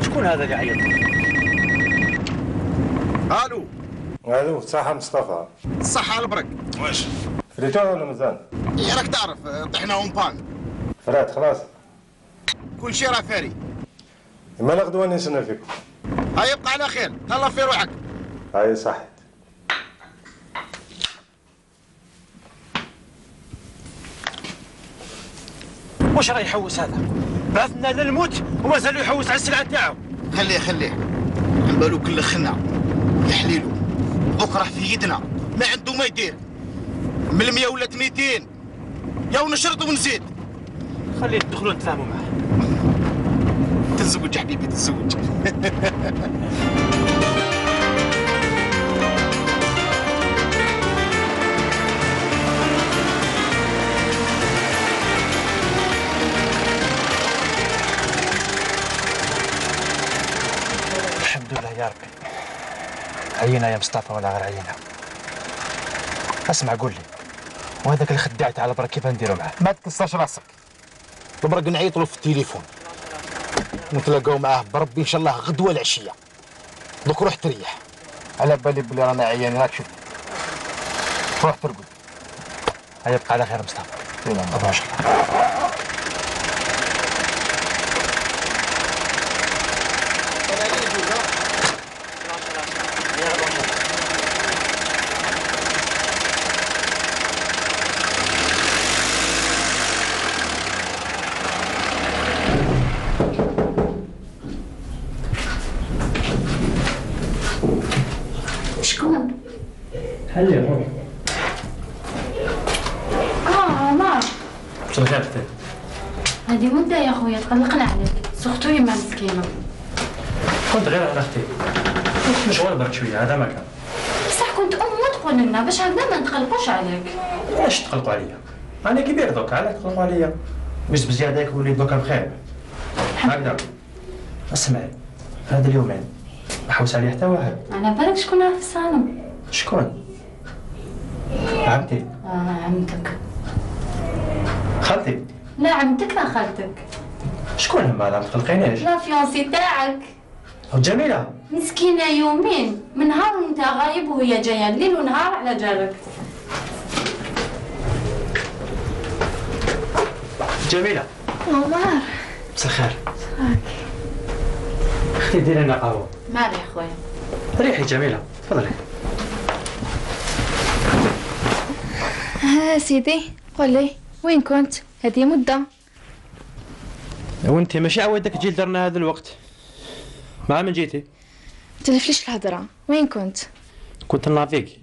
شكون هذا اللي عيط؟ الو. الو صحة مصطفى. الصحة على البرك. واش؟ فريتوها ولا مازال؟ يا راك تعرف طحنا اون فرات خلاص. كل شيء راه فاري. ما نغدو نستنى فيكم. هاي يبقى على خير تهلا في روحك. هاي صح. واش راه يحوس هذا؟ بعثنا للموت ومازال يحوس على السلعه تاعو. خليه من بالو كل خنا يحليلو. دوك راه في يدنا ما عنده ما يدير. من 100 ولات 200 يا ونشرد ونزيد. خليه تدخلوا نتفاهموا معاه. تزوج حبيبي تزوج. الحمد لله يا ربي. عينا يا مصطفى ولا غير عينا؟ اسمع قول لي، وهذاك اللي خدعت على برا كيف نديروا معاه؟ ما تكسرش راسك. برك نعيط له في التليفون ونتلاقاو معاه بربي ان شاء الله غدوه العشيه. دوك روح تريح. على بالي بلي رانا عيانين راك شوف. روح ترقد. هيا يبقى على خير مصطفى. طبعا ان شاء الله. شكون؟ هلا يا خويا. عمر. مساء الخير اختي. هذه مدة يا خويا تقلقنا عليك، سختو يما مسكينة. كنت غير على اختي. مشغول برك شوية هذا ما كان. بصح كنت تقول لنا باش هكذا ما نتقلقوش عليك. علاش تقلقوا عليا؟ أنا كبير دوكا علاش تقلقوا عليا؟ مش بزيادة ياك وليد دوكا بخير. هكذا. اسمعي هذا اليومين ما حوس عليه حتى واحد. على بالك شكون راه في الصالون؟ شكون؟ عمتي. عمتك. خالتي. لا عمتك لا خالتك. شكون هما ما تقلقينيش؟ لا فيونسي تاعك. جميلة. مسكينة يومين من نهار وانت غايب وهي جاية ليل ونهار على جالك. جميلة. عمر. مساء الخير. اختي ديري لنا قهوة. مالي يا خويا. ريحي جميلة، تفضلي. سيدي قول لي وين كنت؟ هذه مدة. وانت ماشي عوايدك تجي لدارنا هذا الوقت. مع من جيتي؟ تلفليش الهضرة، وين كنت؟ كنت نافيكي.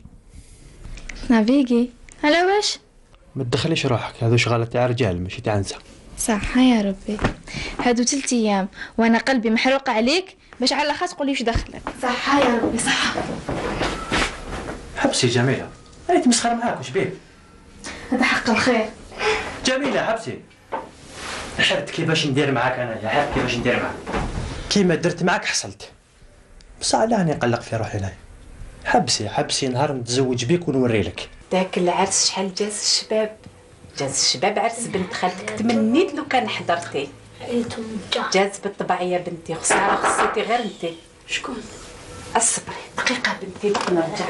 نافيكي؟ على واش؟ ما تدخليش روحك، هذو شغالة تاع رجال ماشي تاع نساء. صح يا ربي، هادو 3 أيام وانا قلبي محروق عليك باش على خاطر تقولي واش دخلك. صح يا ربي صح. حبسي جميلة، أنا تمسخر معاك واش بيه؟ هذا حق الخير. جميلة حبسي. حرت كيفاش ندير معاك أنا، حرت كيفاش ندير معاك. كيما درت معاك حصلت. بصح علاه راني نقلق في روحي أنا. حبسي نهار نتزوج بيك ونوري لك. داك العرس شحال جاز الشباب. جاز الشباب عرس بنت خالتك تمنيت لو كان حضرتي. جاز بالطبع يا بنتي، خساره خصيتي غير انت. شكون؟ اصبري دقيقه بنتي دوك نرجع.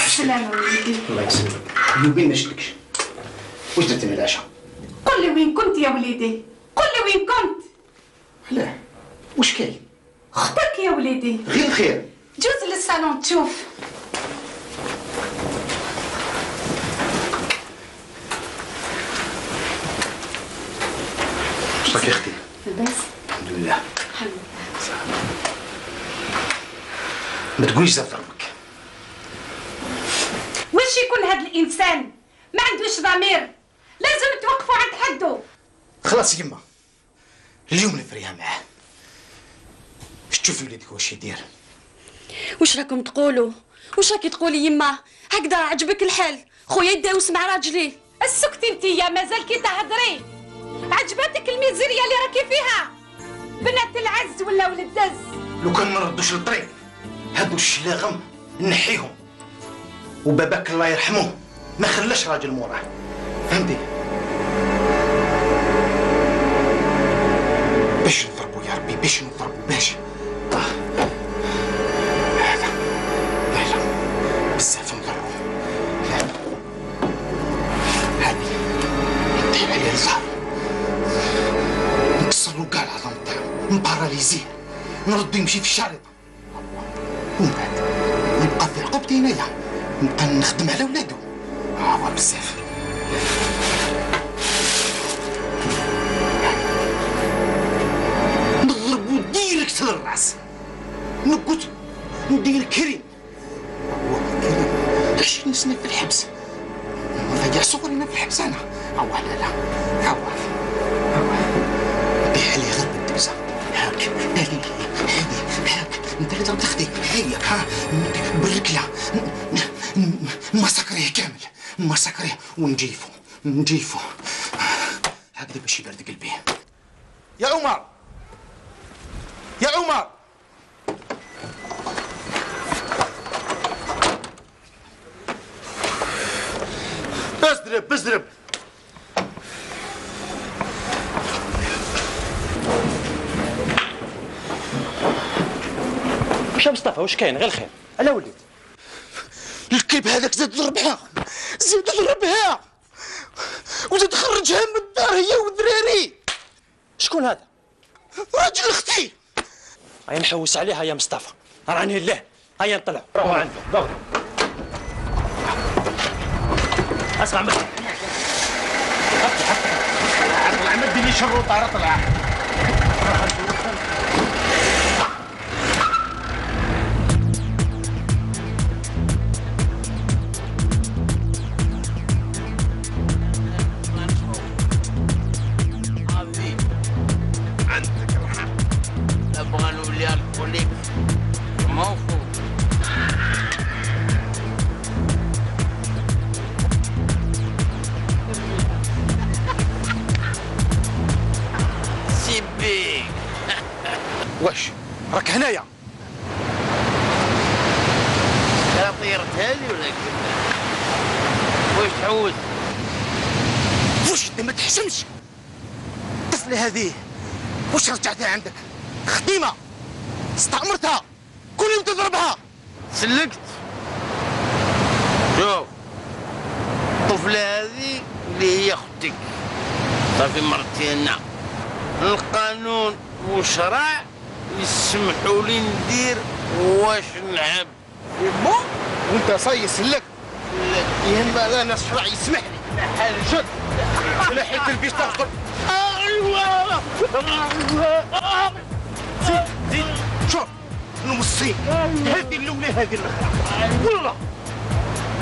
السلامة وليدي. الله يسلمك. يومين ما شفتكش. واش درتي من العشاء؟ قل لي وين كنت يا وليدي؟ قل لي وين كنت؟ لا واش كاين؟ خطرك يا وليدي. غير الخير. جوز للصالون تشوف. واش راك يا اختي؟ لاباس؟ الحمد لله. الحمد لله. ما تقوليش زاد ضربك. واش يكون هذا الانسان؟ ما عندوش ضمير. لازم توقفوا عند حده. خلاص يما، اليوم نفريها معاه. باش تشوفي وليدك واش يدير. واش راكم تقولوا؟ واش راكي تقولي يما؟ هكذا عجبك الحال؟ خويا يداوس مع راجلي. السكتي انتيا مازال كي تهضري. عجبتك الميزيريا اللي راكي فيها؟ بنات العز ولا ولد الدز؟ لو كان ما نردوش للطريق هادو الشلاغم نحيهم، وباباك الله يرحمه ما خلاش راجل موراه، فهمتي؟ باش نضربوا يا ربي، باش نضربوا، باش هذا لا بزاف نضربوا. لا هادي نطيح عليه الزهر، نكسرلو كاع العظم تاعو، نباراليزيه، نردو يمشي في الشارطة، ومن بعد يبقى في عقوبتي هنايا، نبقى نخدم على ولادو. هو بزاف. نضربو ديريكت للراس، نقتلو ندير كريم. هو كريم 20 سنة في الحبس، نضيع صغرنا في الحبس أنا. هو لا لا هو نبيع عليه غير بالدبزة. هاك هادي هاك انت اللي ضربت اختي، هيا ها بالركلة نمسكريه كامل، نمسكريه ونجيفو هكذا باش يبرد قلبي. يا عمر يا عمر، ازرب واش يا مصطفى واش كاين؟ غير الخير. على وليد الكلب هذاك زاد ضربها، وزاد خرجها من الدار هي والدراري. شكون هذا؟ راجل اختي. هيا نحوس عليها يا مصطفى، راني له. هيا نطلعوا روحوا عنده ضغط. اسمع مني طلع ما ديريش الشروطه، راه طلع. عندك الحق، نبغى نولي الكوليك موفور. سيبي واش راك هنايا؟ لا طيرتها لي ولا كذا؟ واش تعوز؟ واش انت ما تحشمش؟ الطفله هذه واش رجعتها عندك؟ خديمه استعمرتها، كل يوم تضربها. سلكت. شوف الطفله هذه اللي هي اختك، صافي مرتي انا. القانون والشرع يسمحوا لي ندير واش نحب. بون وانت صاي سلك يهم انا الشرع يسمح لي. حال جد لا حيت البيش تاخذ. ايوا زيد شوف نوصيك، هذه الاولى هذه الاخرى والله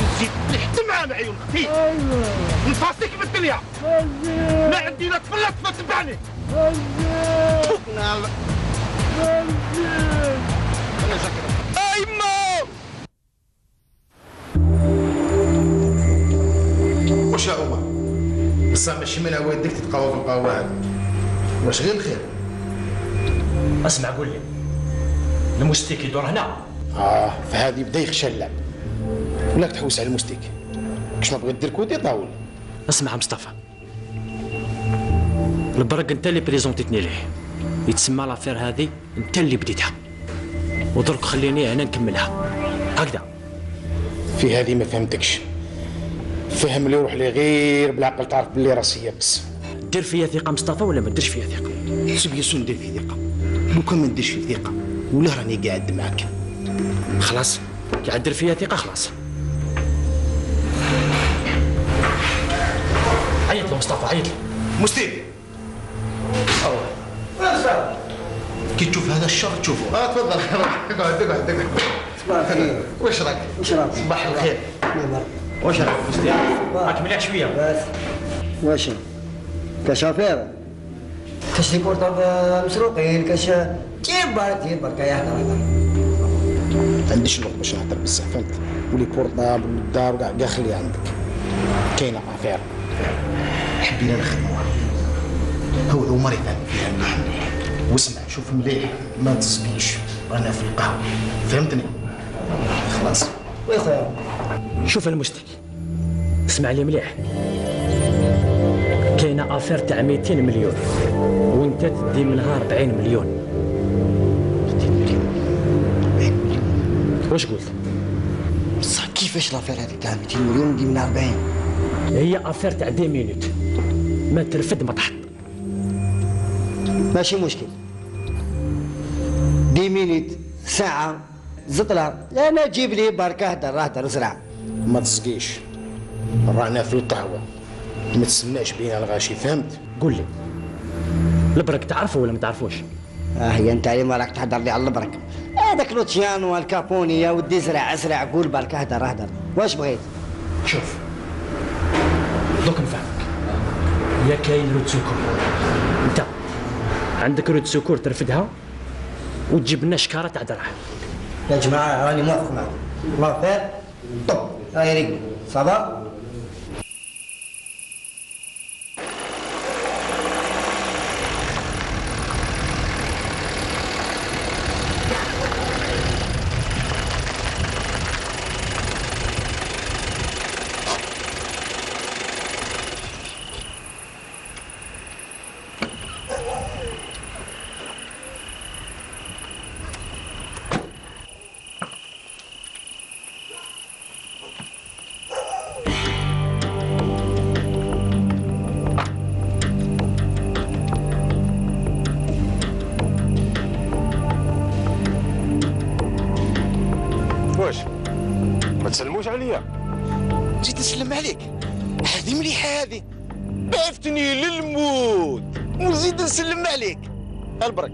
نزيد نحتم على عيون اختي. نفاسيك بالدنيا، ما عندي لا طفل لا طفل تبعني. واش يا عمر؟ بصح ماشي من عوادك تتقاوى في القواعد، واش غير الخير؟ اسمع قول لي، المستيك يدور هنا؟ فهذه بدا يخشى اللعب. ولاك تحوس على المستيك كش ما بغيت دير كودي طاول. اسمع مصطفى، البرق انت اللي بريزونتيتني ليه، يتسمى لافير هذه انت اللي بديتها، ودرك خليني انا نكملها هكذا. في هذه ما فهمتكش، فهم اللي يروح لي غير بالعقل، تعرف باللي راسي يابس. دير فيا ثقه مصطفى ولا ما ديرش فيا ثقه؟ سبيا سون ندير في ثقه، لو كان ما نديرش في ثقه ولا راني قاعد معاك. خلاص قاعد دير فيا ثقه خلاص. عيط له مصطفى، عيط له. مستيك كي تشوف هذا الشر تشوفه. تفضل اقعد اقعد اقعد. صباح الخير. واش راك؟ صباح الخير. واش راك مستيك؟ راك مليح شويه. بس واش كشافير كاش لي بورطاب مسروقين كاش تيب برك يا هضر. ما عنديش الوقت باش نهضر بزاف فهمت، ولي بورطابل والدار وكاع خليها عندك. كاينه افير حبينا نخدموها، هو عمر يفهم فيها مليح. واسمع شوف مليح ما تزبيش، رانا في القهوه فهمتني؟ خلاص وي خويا. شوف المستك، اسمع لي مليح، كاينه افير تاع 200 مليون وانت تدي منها 40 مليون. 200 مليون 40 مليون واش قلت؟ بصح كيفاش لافير هذه تاع 200 مليون ندي منها 40؟ هي افير تاع 10 مينوت، ما ترفد ما تحط. ماشي مشكل، 10 مينوت ساعة زطلة، انا جيب لي بركة هدر وسرعة. ما تسقيش، رانا في القهوة ما تسناش بينا الغاشي فهمت؟ قول لي البرك تعرفه ولا ما تعرفوش؟ هي انت ما راك تهدر لي على البرك، هذاك لوتشيانو والكابوني يا ودي اسرع قول بركة هدر واش بغيت؟ شوف دوك نفهمك، يا كاين رود سكور، انت عندك رود سكور ترفدها وتجيب لنا شكاره تاع دراهم. يا جماعه راني موافق معكم، الله خير. طب هاي ريقو صبا. ما تسلموش عليا. جيت نسلم عليك، هذه مليحه هذه، عرفتني للموت ونزيد نسلم عليك. البرك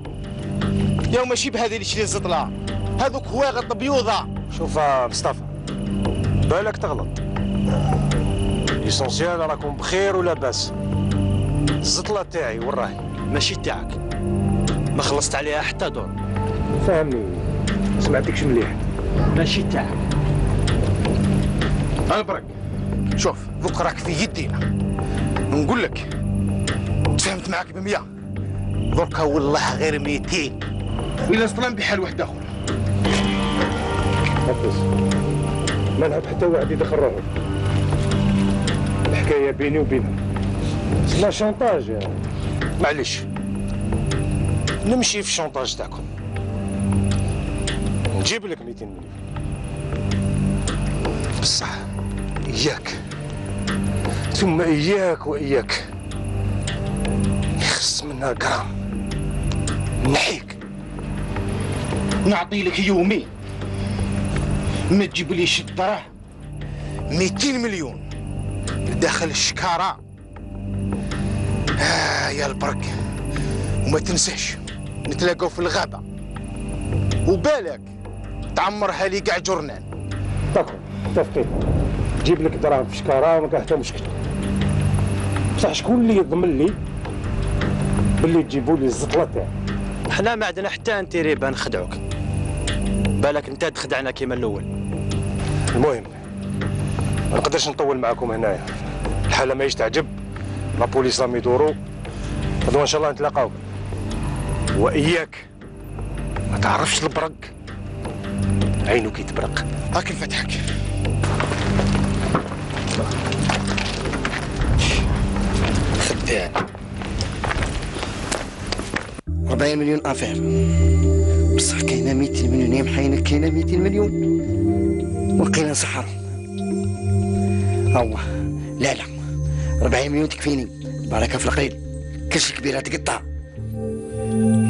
يا ماشي بهذه اللي شري الزطله، هذوك هواغط بيوضه. شوف مصطفى، بالك تغلط، ليسونسيال راكم بخير ولاباس. الزطله تاعي وين راهي؟ ماشي تاعك، ما خلصت عليها حتى دور. فهمني، سمعتكش مليح. ماشي تاعك. البرك شوف ذوك راك في يدينا، نقول لك تفاهمت معاك ب100، ذوك والله غير 200 إلا اصطلم بحال واحد اخر. حفظ، ما نحب حتى واحد يدخل روحه، الحكايه بيني وبينهم، لا شونطاج. معليش نمشي في الشونطاج تاعكم، نجيب لك 200 مليون. بصح إياك ثم إياك وإياك يخص منها جرام نحيك، نعطي لك يومين ما تجيب ليش الدراهم 200 مليون داخل الشكارة. يا البرك، وما تنساش نتلاقاو في الغابة، وبالك تعمرها لي كاع جورنان. متفقين، جيب لك دراهم في شكاره وما كاع حتى مشكل. بصح شكون اللي يضمن لي باللي تجيبوا لي الزطله تاعي؟ حنا ما عندنا حتى انتيري نخدعوك، بالك انت تخدعنا كيما الاول. المهم ما نقدرش نطول معاكم هنايا، الحاله ماهيش تعجب، لا بوليس راهم يدوروا، غدوه ان شاء الله نتلاقاو. واياك ما تعرفش البرق، عينو كي تبرق. هاك نفتحك. خدام 40 مليون افير، بصح كاينه 200 مليون يا محاينك، كاينه 200 مليون وقينا نسحرهم. هو لا 40 مليون تكفيني، بركه في القليل، كرش كبيره تقطع.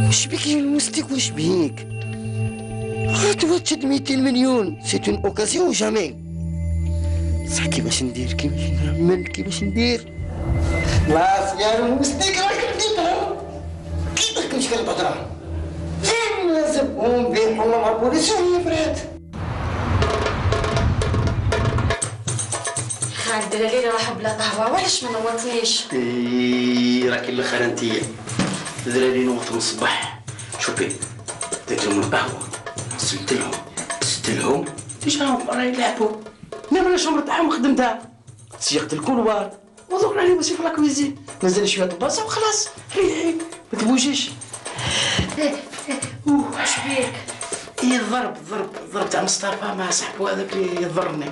واش بيك يا المستيك، واش بيك؟ غتوتد 200 مليون، سي اون اوكازيون جامي. صح كيفاش ندير، كيفاش نعمل، كيفاش ندير؟ خلاص يا المستيك راك ديتهم، كيفاش مشكل البطرة؟ لازمهم بيحوا مع البوليس وهي فرات. خالد الدلالي راحوا بلا قهوه، وعلاش ما نوضتنيش؟ راكي الاخر انتيا الدراري نوضوا من الصباح. شوفي درت لهم القهوه، غسلت لهم جاهم برا يلعبوا، انا بلاش مرتاحهم خدمتها، سيقت الكولوار وضرب عليه وسيف لا كويزين، نزل شويه البلاصه وخلاص ريحي ما تبوجيش. واش بيك؟ الضرب تاع مصطفى مع صاحبو هذاك اللي يضرني.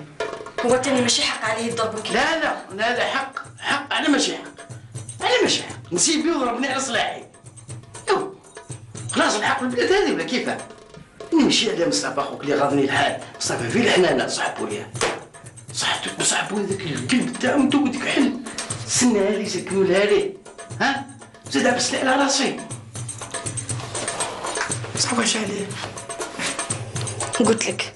هو تاني ماشي حق عليه يضربك؟ لا حق انا ماشي حق نسيب بيه وضربني على صلاحي. خلاص الحق البلاد هذه ولا كيفاه؟ نمشي على مصطفى اخوك اللي غاضني الحال، مصطفى في الحنانه صاحبو ليا، صاحبو هذاك القلب تاعو مدود كحل، سنها لي سكنولها لي، ها؟ زاد عبسني على راسي. صعب واش عليه؟ قلت لك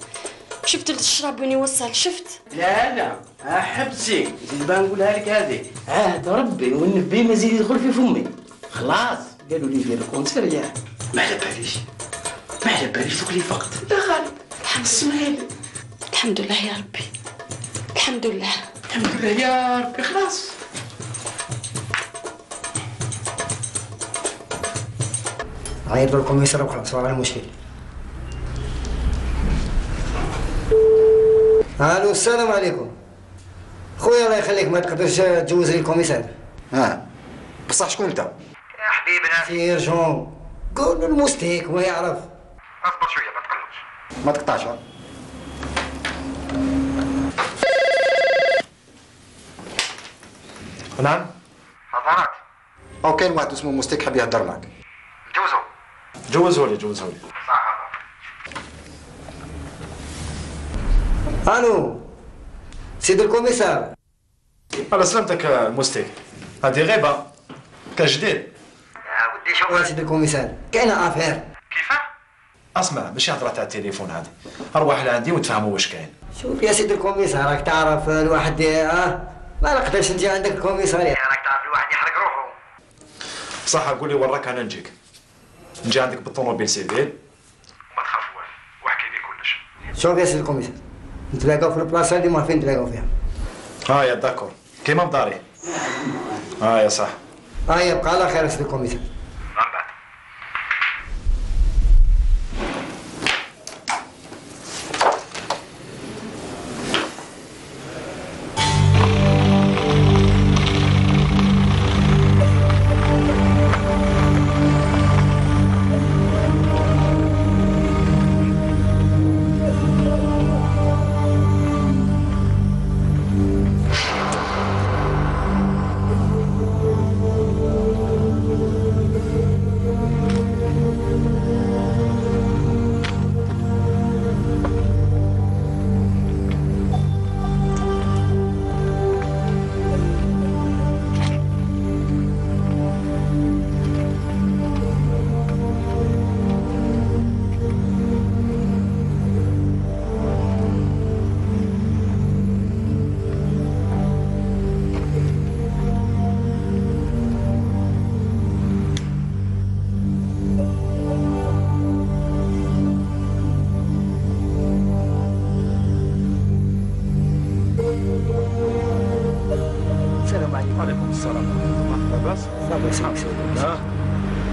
شفت الشراب وين يوصل، شفت؟ لا حبسي، زيد باه نقولها لك هذه، عهد ربي والنبي مازال يدخل في فمي. خلاص قالوا لي دير الكونسير، ما على باليش دوك اللي فقت. لا غالب اسمعيلي، الحمد لله يا ربي، الحمد لله يا ربي. خلاص عيطوا الكوميسار وخلاص ولا المشكل. الو السلام عليكم خويا، الله يخليك، ما تقدرش تجوز لي الكوميسار؟ بصح شكون انت؟ يا حبيبنا سيرجون، قول له المستيك هو يعرف. اصبر شويه ما تقطعش. نعم حضرات او كاين واحد اسمه مستيك حاب يهضر معك. جوزه لي الو سيد الكوميسار. على سلامتك المستيك، هذه غيبه كان جديد. يا ودي شوف يا سيد الكوميسار، كاينه افير. كيفاه؟ اسمع ماشي هضره تاع التليفون هذه، اروح لعندي ونتفاهموا واش كاين. شوف يا سيد الكوميسار، راك تعرف الواحد ما نقدرش نجي عندك الكوميسارية، راك تعرف الواحد يحرق روحه. صح قول لي وراك انا نجي عندك بالطوموبيل سيفيل وما تخاف والو، واحكي لي كلش. شوف يا سيد الكوميسار، نتلاقاو في البلاصه اللي ما عارفين نتلاقاو فيها. يا داكور كيما بداري. يا صح. يبقى على خير يا سيد الكوميسار.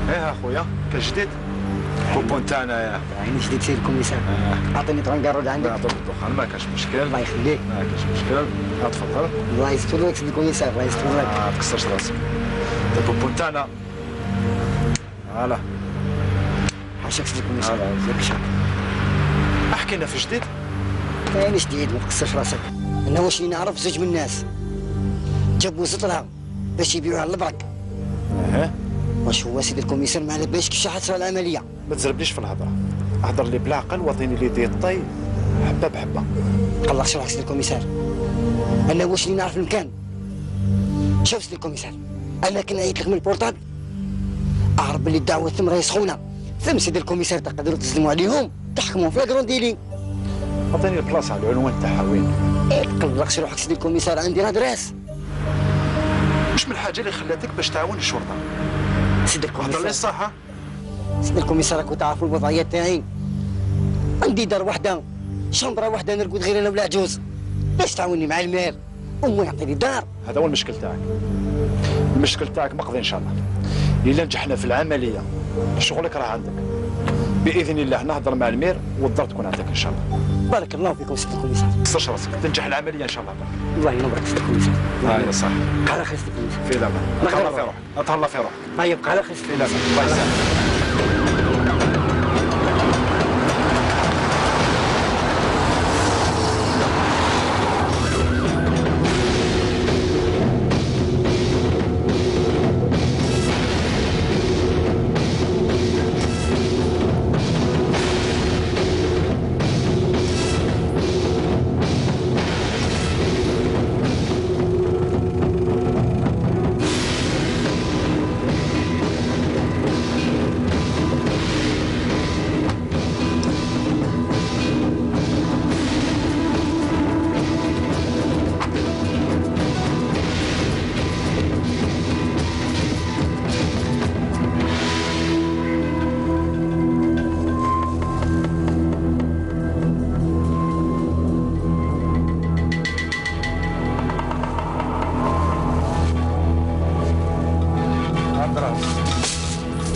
اخويا كجديد كوبون تاعنا يعني جديد سيد الكوميسار. اعطيني طرنقارود عندك. نعطيك الدخان ما كاش مشكل. الله يخليك. ما كاش مشكل. تفضل. الله يسترك سيد الكوميسار، الله يسترك. ما تكسرش راسك. الكوبون تاعنا. فوالا. عشاك سيدي الكوميسار ياك شاك. احكي لنا في جديد. كاين جديد ما تقصرش راسك. انا واش اللي نعرف زوج من الناس جابوا زطرها باش يبيعوها على البرك. واش هو سيدي الكوميسار ما على بالش كيفاش حصل العمليه؟ ما تزربنيش في الهضره، هضر لي بالعقل واعطيني لي دي طي حبه بحبه. قلقش روحك سيدي الكوميسار، انا واش اللي نعرف المكان. شوف سيدي الكوميسار، انا كي نعيط لك من البورطابل اعرف باللي الدعوه ثم راهي سخونه، ثم سيدي الكوميسار تقدروا تسلموا عليهم تحكموا في لاكرون ديلي. عطيني البلاصه على العنوان تاعها وين؟ تقلقش روحك سيدي الكوميسار، عندي ادريس. واش من الحاجه اللي خلاتك باش تعاون الشرطه؟ سيدي الكوميسار هضر لي الصح. سيدي الكوميسار راكم تعرفوا الوضعيه تاعي، عندي دار وحده شمبره وحده نرقد غير انا ولا عجوز، باش تعاوني مع المال امي يعطيني دار. هذا هو المشكل تاعك. المشكل تاعك مقضي ان شاء الله. الا نجحنا في العمليه شغلك راه عندك باذن الله. نهضر مع المير والدار تكون عندك ان شاء الله. بارك الله فيكم سيدي الكوميسار. ما تكسرش راسك، تنجح العمليه ان شاء الله. الله ينورك سيدي الكوميسار. هاي صح. بقى على خير سيدي الكوميسار. في الامان. اتهلا في روحك، اتهلا في روحك. طيب بقى على خير سيدي الكوميسار. الله يسلمك.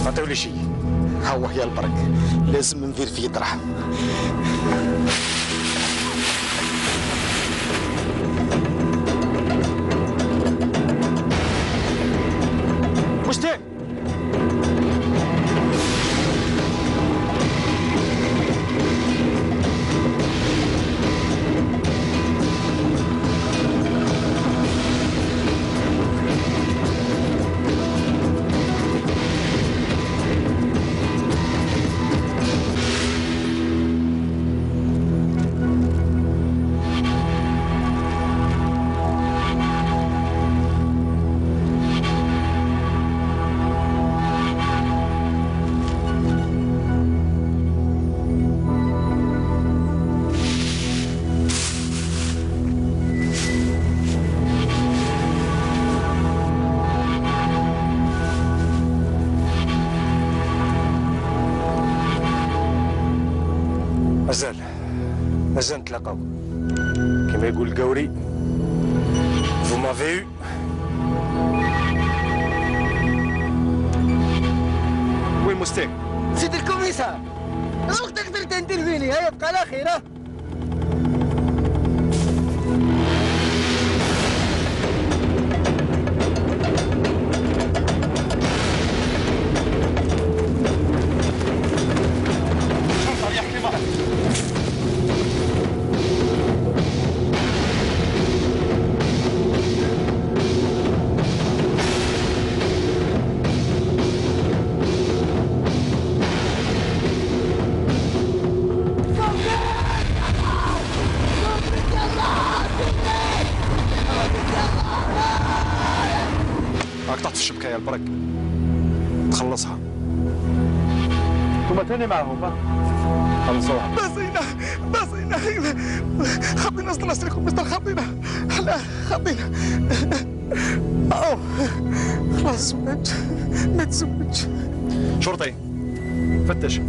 عطيولي شي. ها هو يا البرك، لازم نفير فيه درهم. مشتاق مازال نتلاقاو كما يقول القوري. Vous m'avez eu. وين مستاق؟ سيدي الكوميسار وقت تقدر تنترفيني. هيا بقى على خير. الشبكه يا البرك تخلصها. انتم تاني معهم خلصوها. بسينا خطينا استرسلكم مستر خطينا لا خطينا خلاص زوج ما تزوج. شرطي فتش.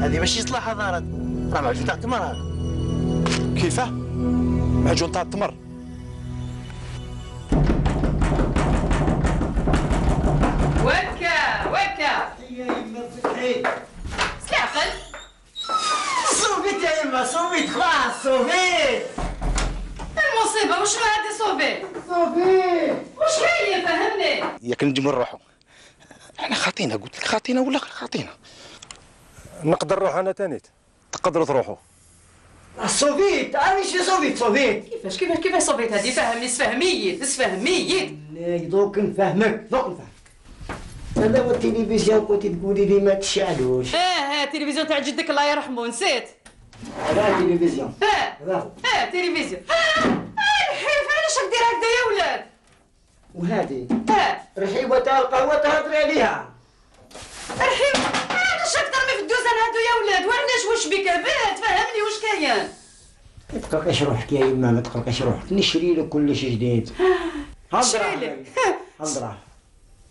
هذه ماشي صلاح هضارات، راه معجون تاع التمر هذا. كيفاه؟ معجون تاع التمر؟ وكا يا يما فتحي سلعقل صوبيت يا يما ايما صوبيت خلاص صوبيت. المصيبة وشنو هذه صوبيت؟ صوبيت وش كاين فهمني؟ ياك نجمو نروحو. احنا خاطينا، قلت لك خاطينا ولا خاطينا. نقدر نروح انا تانيت، تقدروا تروحوا. الصوفيت انا شي صوفيت كيفاش صوبيت هذه؟ فهمني اسفهميت لا دوك نفهمك هذا هو التلفزيون كنتي تقولي لي ما تشعلوش. التلفزيون تاع جدك الله يرحمه نسيت. هذا التلفزيون تلفزيون الحيف علاش دير هكذا يا ولاد؟ وهذه رحيبة تاع القهوة تهضري عليها. الحيف علاش راك ترمي في الدوزان هادو يا ولاد؟ وعلاش واش بك بات؟ فهمني واش كاين؟ ما تقلقيش روحك يا يما، ما تقلقيش روحك، نشري لك كلش جديد. شري لك هضره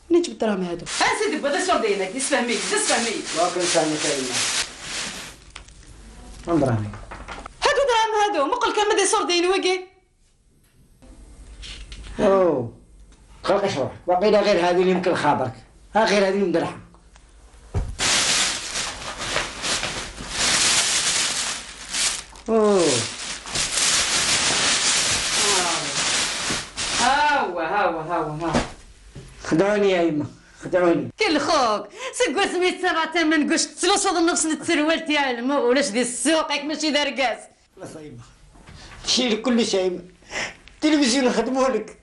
منين جبت الدراهم هادو؟ سيدي بدا شور ديالك تسفهمي واك نفهمك يا يما. هضره هادو دراهم هادو ما قلت لك ما دي صور دين وكي. اوه تقلقيش روحك، واقيلا غير هذه اللي يمكن خابرك، غير هذه مدرحه. اوه هاو خدعوني يا يما خدعوني. كل خوك سكوا سميت سرعة من قشت تلوص هذا النفس التروال تاع الماء ولاش دي السوق ياك ماشي دار كاس. خلاص يا يما شيلي كل شيء يما، التلفزيون نخدمو لك،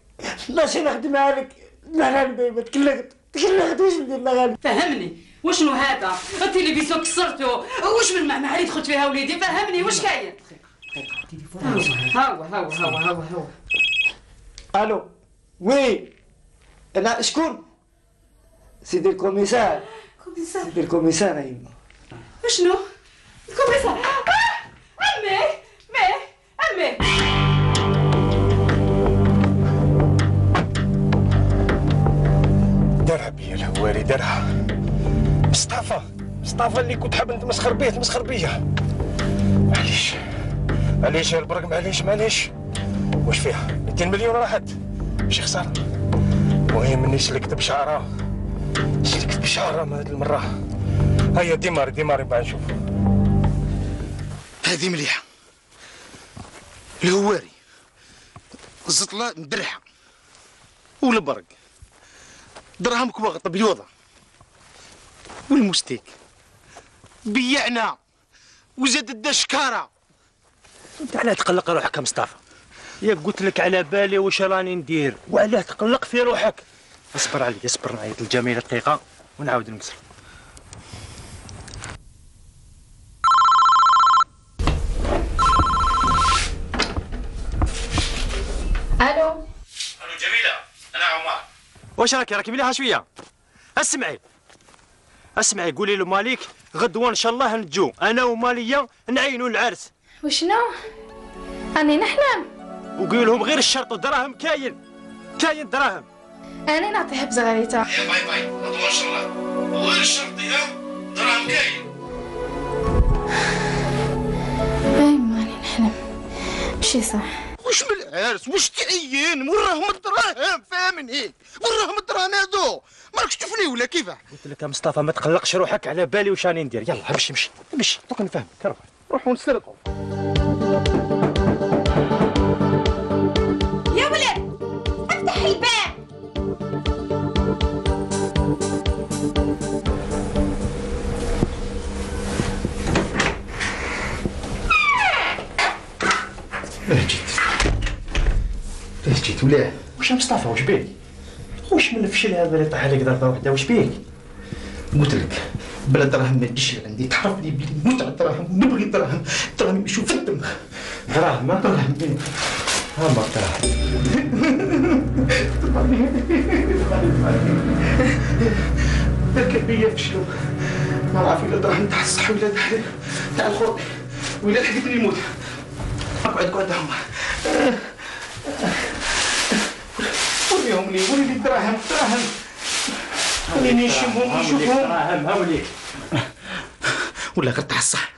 ماشي نخدمها لك. لا دايما تكلغت واش ندير لا غالي. فهمني وشنو هذا؟ التلفزيون كسرته واش من معمعة دخلت فيها وليدي؟ فهمني واش كاين؟ هاو الو وي انا شكون؟ سيدي الكوميسار. سيدي الكوميسار يا يما. وشنو؟ الكوميسار امي دارها بيا الهواري دارها. مصطفى اللي كنت حاب نتمسخر بيه تمسخر بيا. معليش يا البرق معليش واش فيها 200 مليون راحت ماشي خساره. المهم اني سلكت بشعره هاد المره. هيا ديماري بعد نشوف. هذه مليحه. الهواري الزطله مدرحه والبرق دراهم كواغط بيوضه والمستيك بيعنا وزاد الدشكاره. انت علاه تقلق روحك يا مصطفى؟ يا قلت لك على بالي واش راني ندير، وعلاه تقلق في روحك؟ اصبر نعيط الجميله دقيقه ونعاود نكسر. الو جميله انا عمر. واش راكي مليحه شويه؟ اسمعي قولي له مالك غدوه ان شاء الله نجو انا وماليه نعينوا العرس. وشنو؟ راني نحلم. وقول لهم غير الشرط والدراهم كاين دراهم. انا نعطيها بزغاريتها. يا باي غدوه ان شاء الله غير الشرط دراهم كاين. ماني نحلم ماشي صح. واش من العرس واش تعين وراهم الدراهم فاهمني؟ وراهم الدراهم هادو مالكش تشوفني ولا كيفاه؟ قلت لك يا مصطفى ما تقلقش روحك على بالي واش راني ندير. يلا امشي دوك نفهمك. روحوا نسرقوا. يا ولد افتح الباب. ليه جيت وليه؟ واش يا مصطفى واش بيك؟ واش من الفشل هذا اللي طاح عليك ضربه واحده واش بيك؟ قلت لك بلا دراهم ما تجيش عندي، تعرف لي بلي نموت على الدراهم ونبغي الدراهم يمشيو في الدم. دراهم ها ما ذاك بيا فشلوا ما نعرف الا دراهم تاع الصحه ولا تاع الخرق ولا لحقتني نموت. اقعد هما وريهم لي الدراهم خليني نشوفهم هاوليك ولا غير تاع الصح.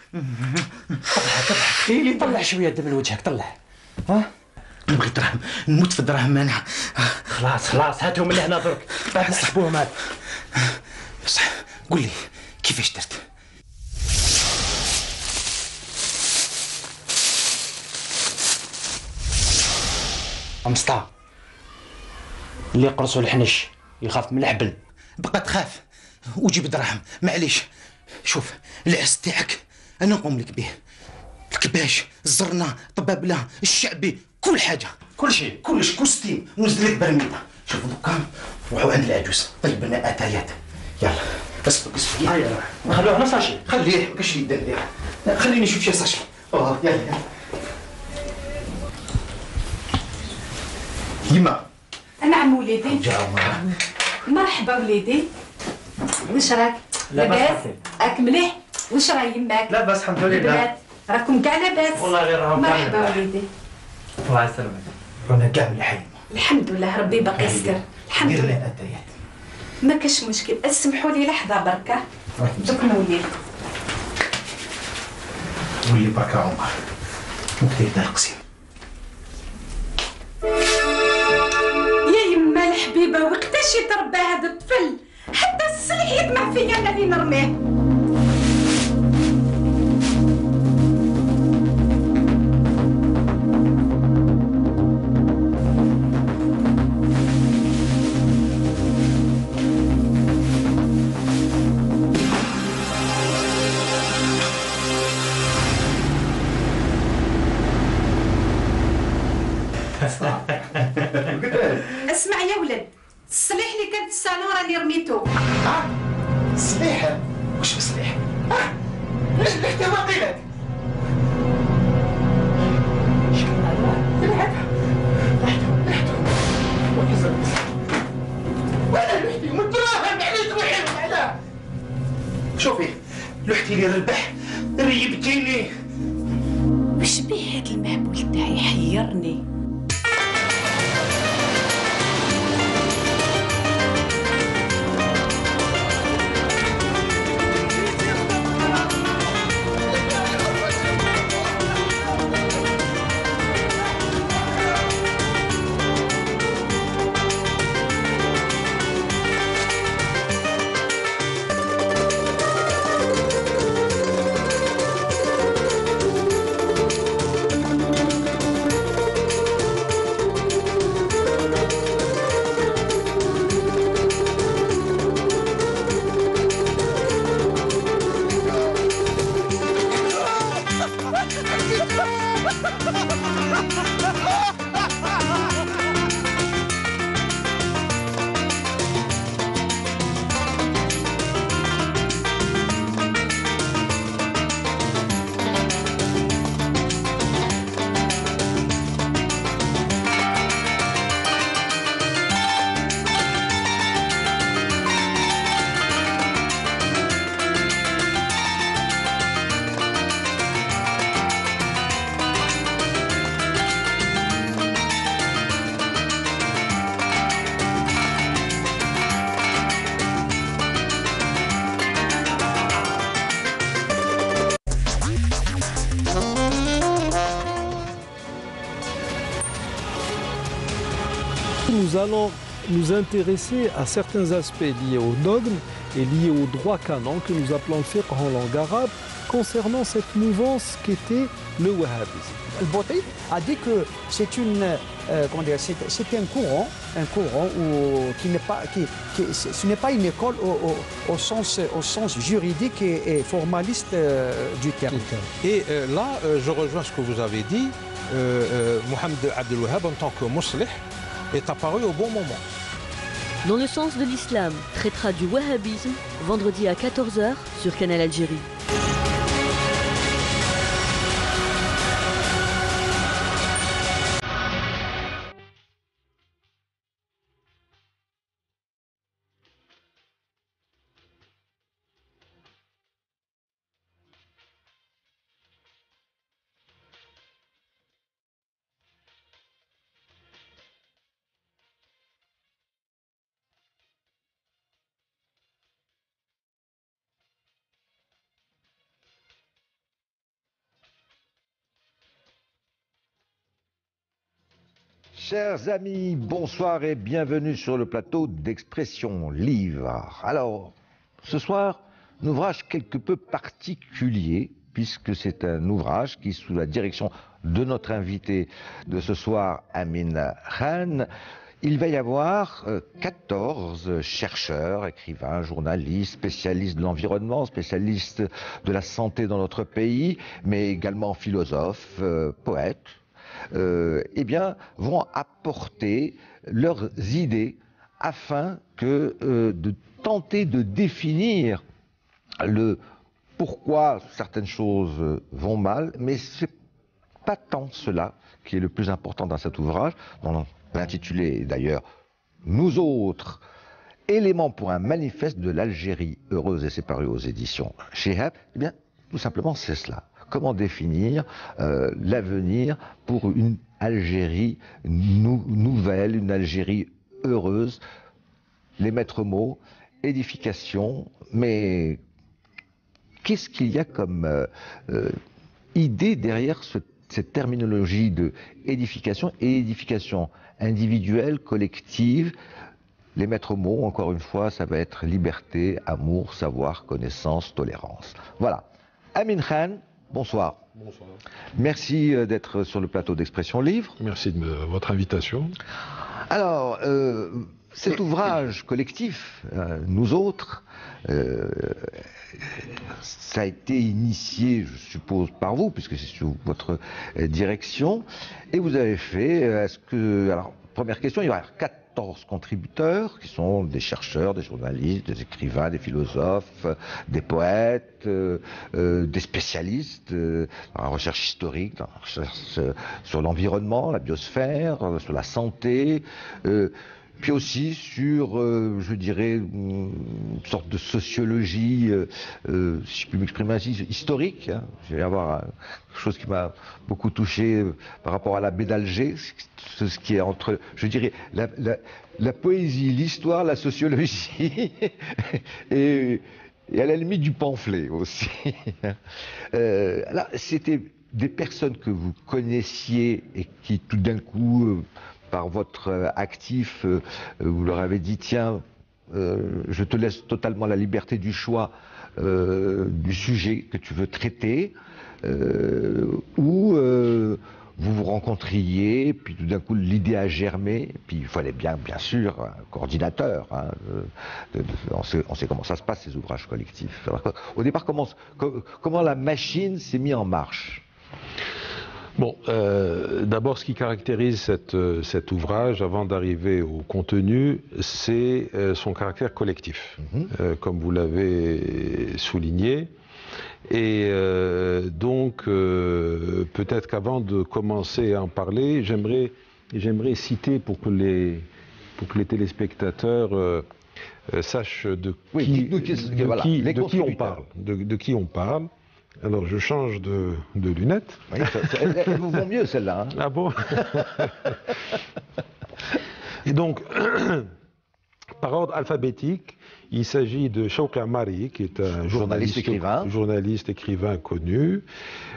اضحك طلع شويه دم من وجهك طلع. نبغي دراهم نموت في الدراهم انا. خلاص هاتهم اللي هنا درك راح نسحبوهم هاد. بصح قول لي كيفاش درت؟ مسطا اللي يقرصوا الحنش يخاف من الحبل. بقى تخاف وجيب دراهم معليش. شوف العز تاعك انا نقوم لك به، الكباش الزرنه طبابله الشعبي كل حاجه كل شيء كلش كوستيم ونزل لك برميده. شوف دوكا نروحوا عند العجوز طيب لنا اتايات. يلا بس بقص فيا نخلوه هنا ساشي. خليه ما كاش يدير ليه. خليني نشوف شي ساشي. يلا يلا يما. نعم وليدي. مرحبا وليدي. واش راك؟ لاباس؟ راك مليح؟ واش راه يماك؟ لاباس الحمد لله. البنات راكم كاع لاباس؟ والله غير راهم مرحبا وليدي. الله يسلمك. رانا كاع مليحين الحمد لله ربي باقي يستر. الحمد دير لله. لنا اتايات. ما كاش مشكل، اسمحوا لي لحظه بركه. دوك نولي. ولي بركه عمر وكتير دار قسيم. يا يما الحبيبه وقتاش يتربى هذا الطفل؟ حتى السلح يدمع فيا انا اللي نرميه. اسمع يا ولد، الصليح اللي كان في الصالون راني رميتو. صليح؟ واش بصليح؟ ريحته واقيلك. شوفي لوحتي لي الربح ريبتيني. وش بيه هاد المهبول تاعي حيرني. Nous allons nous intéresser à certains aspects liés au dogme et liés au droit canon que nous appelons le fiqh en langue arabe concernant cette mouvance qu'était le wahhabisme. Al-Bouti a dit que c'est une c'est un courant qui n'est pas ce n'est pas une école au sens juridique et formaliste du terme. Et là, je rejoins ce que vous avez dit. Mohamed Abdel Wahhab en tant que muslih est apparu au bon moment. Dans le sens de l'islam, traitera du wahhabisme, vendredi à 14h sur Canal Algérie. Chers amis, bonsoir et bienvenue sur le plateau d'Expression Livre. Alors, ce soir, un ouvrage quelque peu particulier, puisque c'est un ouvrage qui, sous la direction de notre invité de ce soir, Amin Khan. Il va y avoir 14 chercheurs, écrivains, journalistes, spécialistes de l'environnement, spécialistes de la santé dans notre pays, mais également philosophes, poètes, eh bien, vont apporter leurs idées afin de tenter de définir le pourquoi certaines choses vont mal, mais c'est pas tant cela qui est le plus important dans cet ouvrage, dont l'intitulé est d'ailleurs « Nous autres, éléments pour un manifeste de l'Algérie heureuse » et c'est paru aux éditions Chehab. Eh bien, tout simplement, c'est cela. Comment définir l'avenir pour une Algérie nouvelle, une Algérie heureuse? Les maîtres mots, édification, mais qu'est-ce qu'il y a comme idée derrière cette terminologie de édification et édification individuelle, collective? Les maîtres mots, encore une fois, ça va être liberté, amour, savoir, connaissance, tolérance. Voilà. Amin Khan, bonsoir. Bonsoir. Merci d'être sur le plateau d'Expression Livre. Merci de votre invitation. Alors, cet ouvrage collectif, Nous autres, ça a été initié, je suppose, par vous, puisque c'est sous votre direction, et vous avez fait, alors, première question, il y aura 14 contributeurs, qui sont des chercheurs, des journalistes, des écrivains, des philosophes, des poètes, des spécialistes dans la recherche historique, dans la recherche sur l'environnement, la biosphère, sur la santé, puis aussi sur, je dirais, une sorte de sociologie, si je puis m'exprimer ainsi, historique. Hein. Je vais avoir quelque chose qui m'a beaucoup touché par rapport à la baie d'Alger, ce qui est entre, je dirais, la poésie, l'histoire, la sociologie, et à la limite du pamphlet aussi. Là, c'était des personnes que vous connaissiez et qui tout d'un coup, par votre actif, vous leur avez dit, tiens, je te laisse totalement la liberté du choix du sujet que tu veux traiter, ou vous vous rencontriez, puis tout d'un coup l'idée a germé, puis il fallait bien sûr un coordinateur. Hein, on sait comment ça se passe, ces ouvrages collectifs. Alors, au départ, comment la machine s'est mise en marche? Bon, d'abord, ce qui caractérise cet ouvrage, avant d'arriver au contenu, c'est son caractère collectif, comme vous l'avez souligné. Et donc, peut-être qu'avant de commencer à en parler, j'aimerais citer pour que les téléspectateurs sachent de qui on parle. Alors, je change de lunettes. Oui, elles vous vont mieux, celles-là. Hein. Ah bon? Et donc, par ordre alphabétique, il s'agit de Chawki Amari, qui est un journaliste écrivain connu.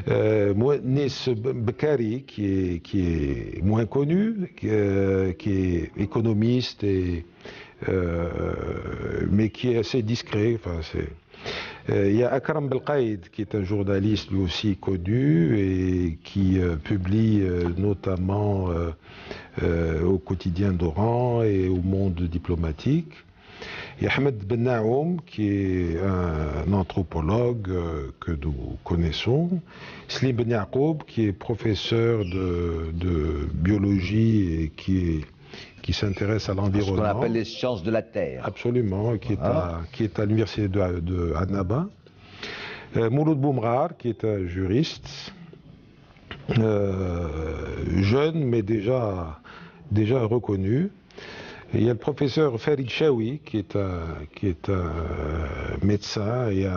Mounis Bekari, qui est moins connu, qui est économiste, mais qui est assez discret. Enfin, il y a Akram Belkaïd, qui est un journaliste lui aussi connu et qui publie notamment au quotidien d'Oran et au Monde diplomatique. Il y a Ahmed Ben Naoum, qui est un anthropologue que nous connaissons. Slim Ben Yacoub, qui est professeur de biologie et qui s'intéresse à l'environnement. Ce qu'on appelle les sciences de la Terre. Absolument, qui est à l'université de Annaba. Mouloud Boumrar, qui est un juriste, jeune mais déjà reconnu. Et il y a le professeur Farid Chaoui, qui est un médecin et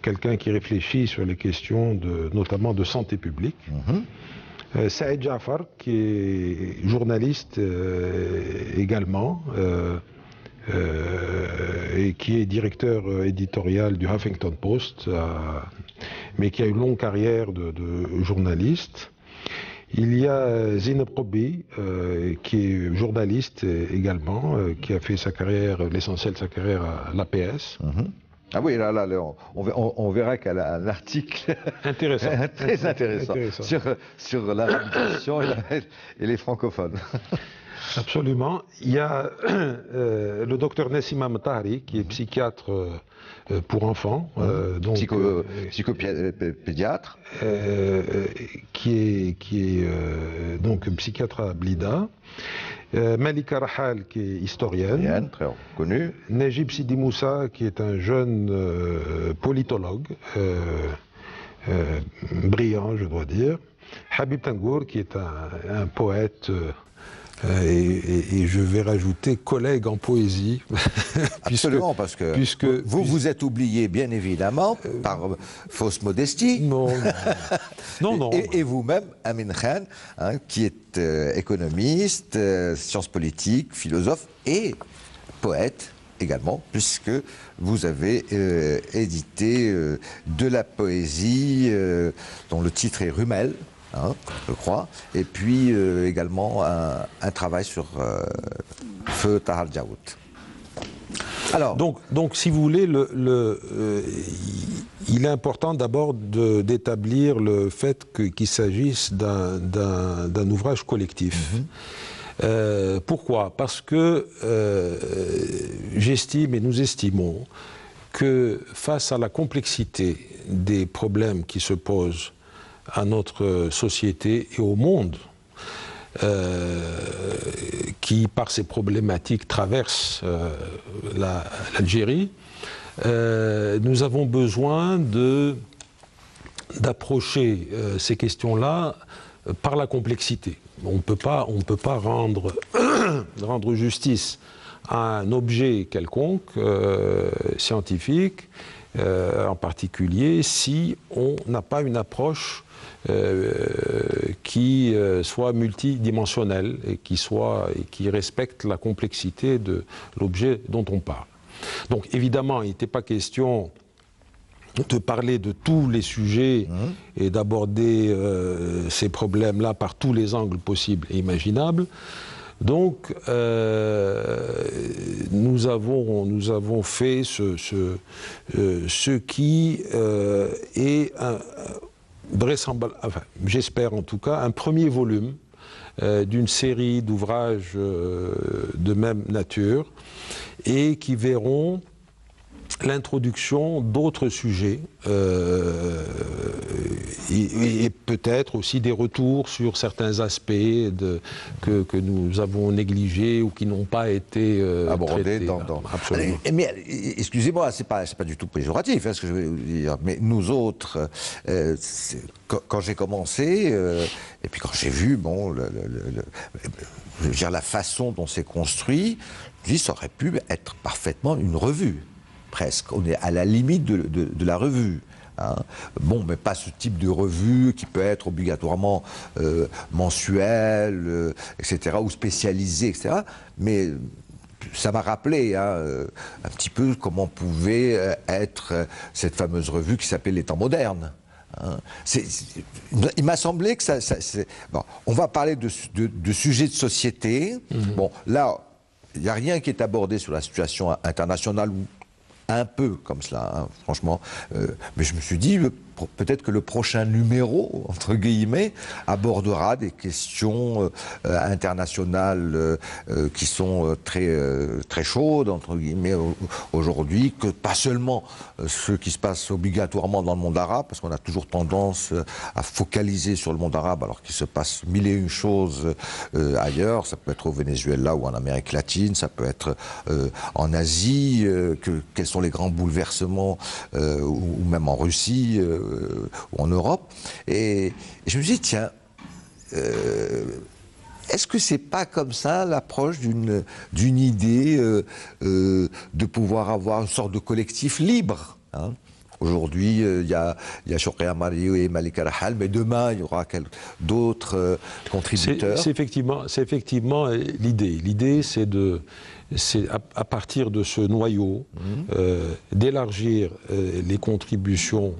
quelqu'un qui réfléchit sur les questions notamment de santé publique. Saïd Jafar, qui est journaliste également, et qui est directeur éditorial du Huffington Post, mais qui a une longue carrière de journaliste. Il y a Zineb Koubi, qui est journaliste également, qui a fait l'essentiel de sa carrière à l'APS. Ah oui, là, on verra qu'elle a un article intéressant, très intéressant, sur l'arabisation et les francophones. Absolument. Il y a le docteur Nassima Mtahri, qui est psychiatre pour enfants, donc psychopédiatre, qui est donc psychiatre à Blida. Malika Rahal, qui est historienne, très connue. Najib Sidi Moussa, qui est un jeune politologue, brillant, je dois dire. Habib Tangour, qui est un poète. Et je vais rajouter collègue en poésie. Absolument, parce que vous êtes oublié, bien évidemment, par fausse modestie. Non. Et vous-même, Amin Khan, qui est économiste, sciences politiques, philosophe et poète également, puisque vous avez édité de la poésie dont le titre est Rumel. Je crois, et puis également un travail sur Feu Tahar Djaout. Alors, donc, si vous voulez, il est important d'abord d'établir le fait qu'il s'agisse d'un ouvrage collectif. Pourquoi? Parce que j'estime et nous estimons que face à la complexité des problèmes qui se posent à notre société et au monde, qui, par ces problématiques, traverse l'Algérie, nous avons besoin d'approcher ces questions-là par la complexité. On ne peut pas rendre justice à un objet quelconque, scientifique, en particulier, si on n'a pas une approche qui soit multidimensionnelle et qui respecte la complexité de l'objet dont on parle. Donc évidemment, il n'était pas question de parler de tous les sujets et d'aborder ces problèmes-là par tous les angles possibles et imaginables. Donc, nous avons fait ce qui est vraisemblable, enfin, j'espère en tout cas, un premier volume d'une série d'ouvrages de même nature et qui verront l'introduction d'autres sujets et peut-être aussi des retours sur certains aspects que nous avons négligés ou qui n'ont pas été abordés Absolument. Mais excusez-moi, c'est pas du tout péjoratif, ce que je veux dire. Mais nous autres, quand j'ai commencé et puis quand j'ai vu je veux dire, la façon dont c'est construit, je dis ça aurait pu être parfaitement une revue. Presque. On est à la limite de la revue. Bon, mais pas ce type de revue qui peut être obligatoirement mensuelle, etc., ou spécialisée, etc. Mais ça m'a rappelé un petit peu comment pouvait être cette fameuse revue qui s'appelait Les Temps modernes. Il m'a semblé que bon, on va parler de sujets de société. Bon, là, il n'y a rien qui est abordé sur la situation internationale ou un peu comme cela, franchement. Mais je me suis dit, peut-être que le prochain numéro, entre guillemets, abordera des questions internationales qui sont très chaudes, entre guillemets, aujourd'hui, que pas seulement ce qui se passe obligatoirement dans le monde arabe, parce qu'on a toujours tendance à focaliser sur le monde arabe, alors qu'il se passe mille et une choses ailleurs. Ça peut être au Venezuela ou en Amérique latine, ça peut être en Asie, quels sont les grands bouleversements, ou même en Russie, ou en Europe. Et je me suis dit, tiens, est-ce que c'est pas comme ça l'approche d'une idée de pouvoir avoir une sorte de collectif libre, Aujourd'hui, il y a Shouqia Mariou et Malika Rahal, mais demain, il y aura d'autres contributeurs. C'est effectivement l'idée. L'idée, c'est à partir de ce noyau, d'élargir les contributions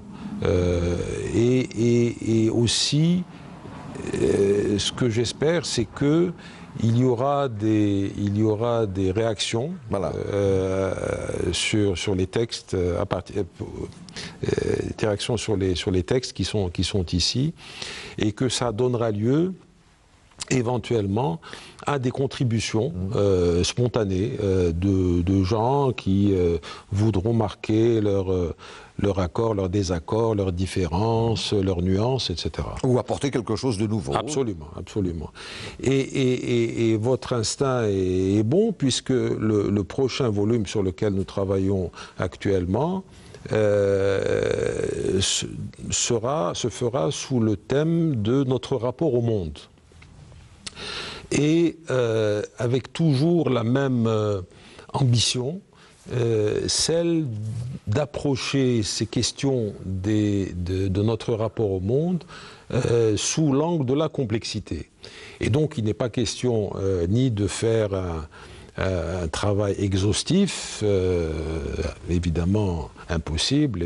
et aussi, ce que j'espère, c'est qu'il il y aura des réactions sur les textes des réactions sur les textes qui sont ici, et que ça donnera lieu éventuellement à des contributions spontanées de gens qui voudront marquer leur accord, leur désaccord, leurs différences, leurs nuances, etc. Ou apporter quelque chose de nouveau. Absolument, absolument. Et votre instinct est bon, puisque le prochain volume sur lequel nous travaillons actuellement se fera sous le thème de notre rapport au monde. Et avec toujours la même ambition, celle d'approcher ces questions de notre rapport au monde sous l'angle de la complexité. Et donc il n'est pas question ni de faire un travail exhaustif, évidemment impossible,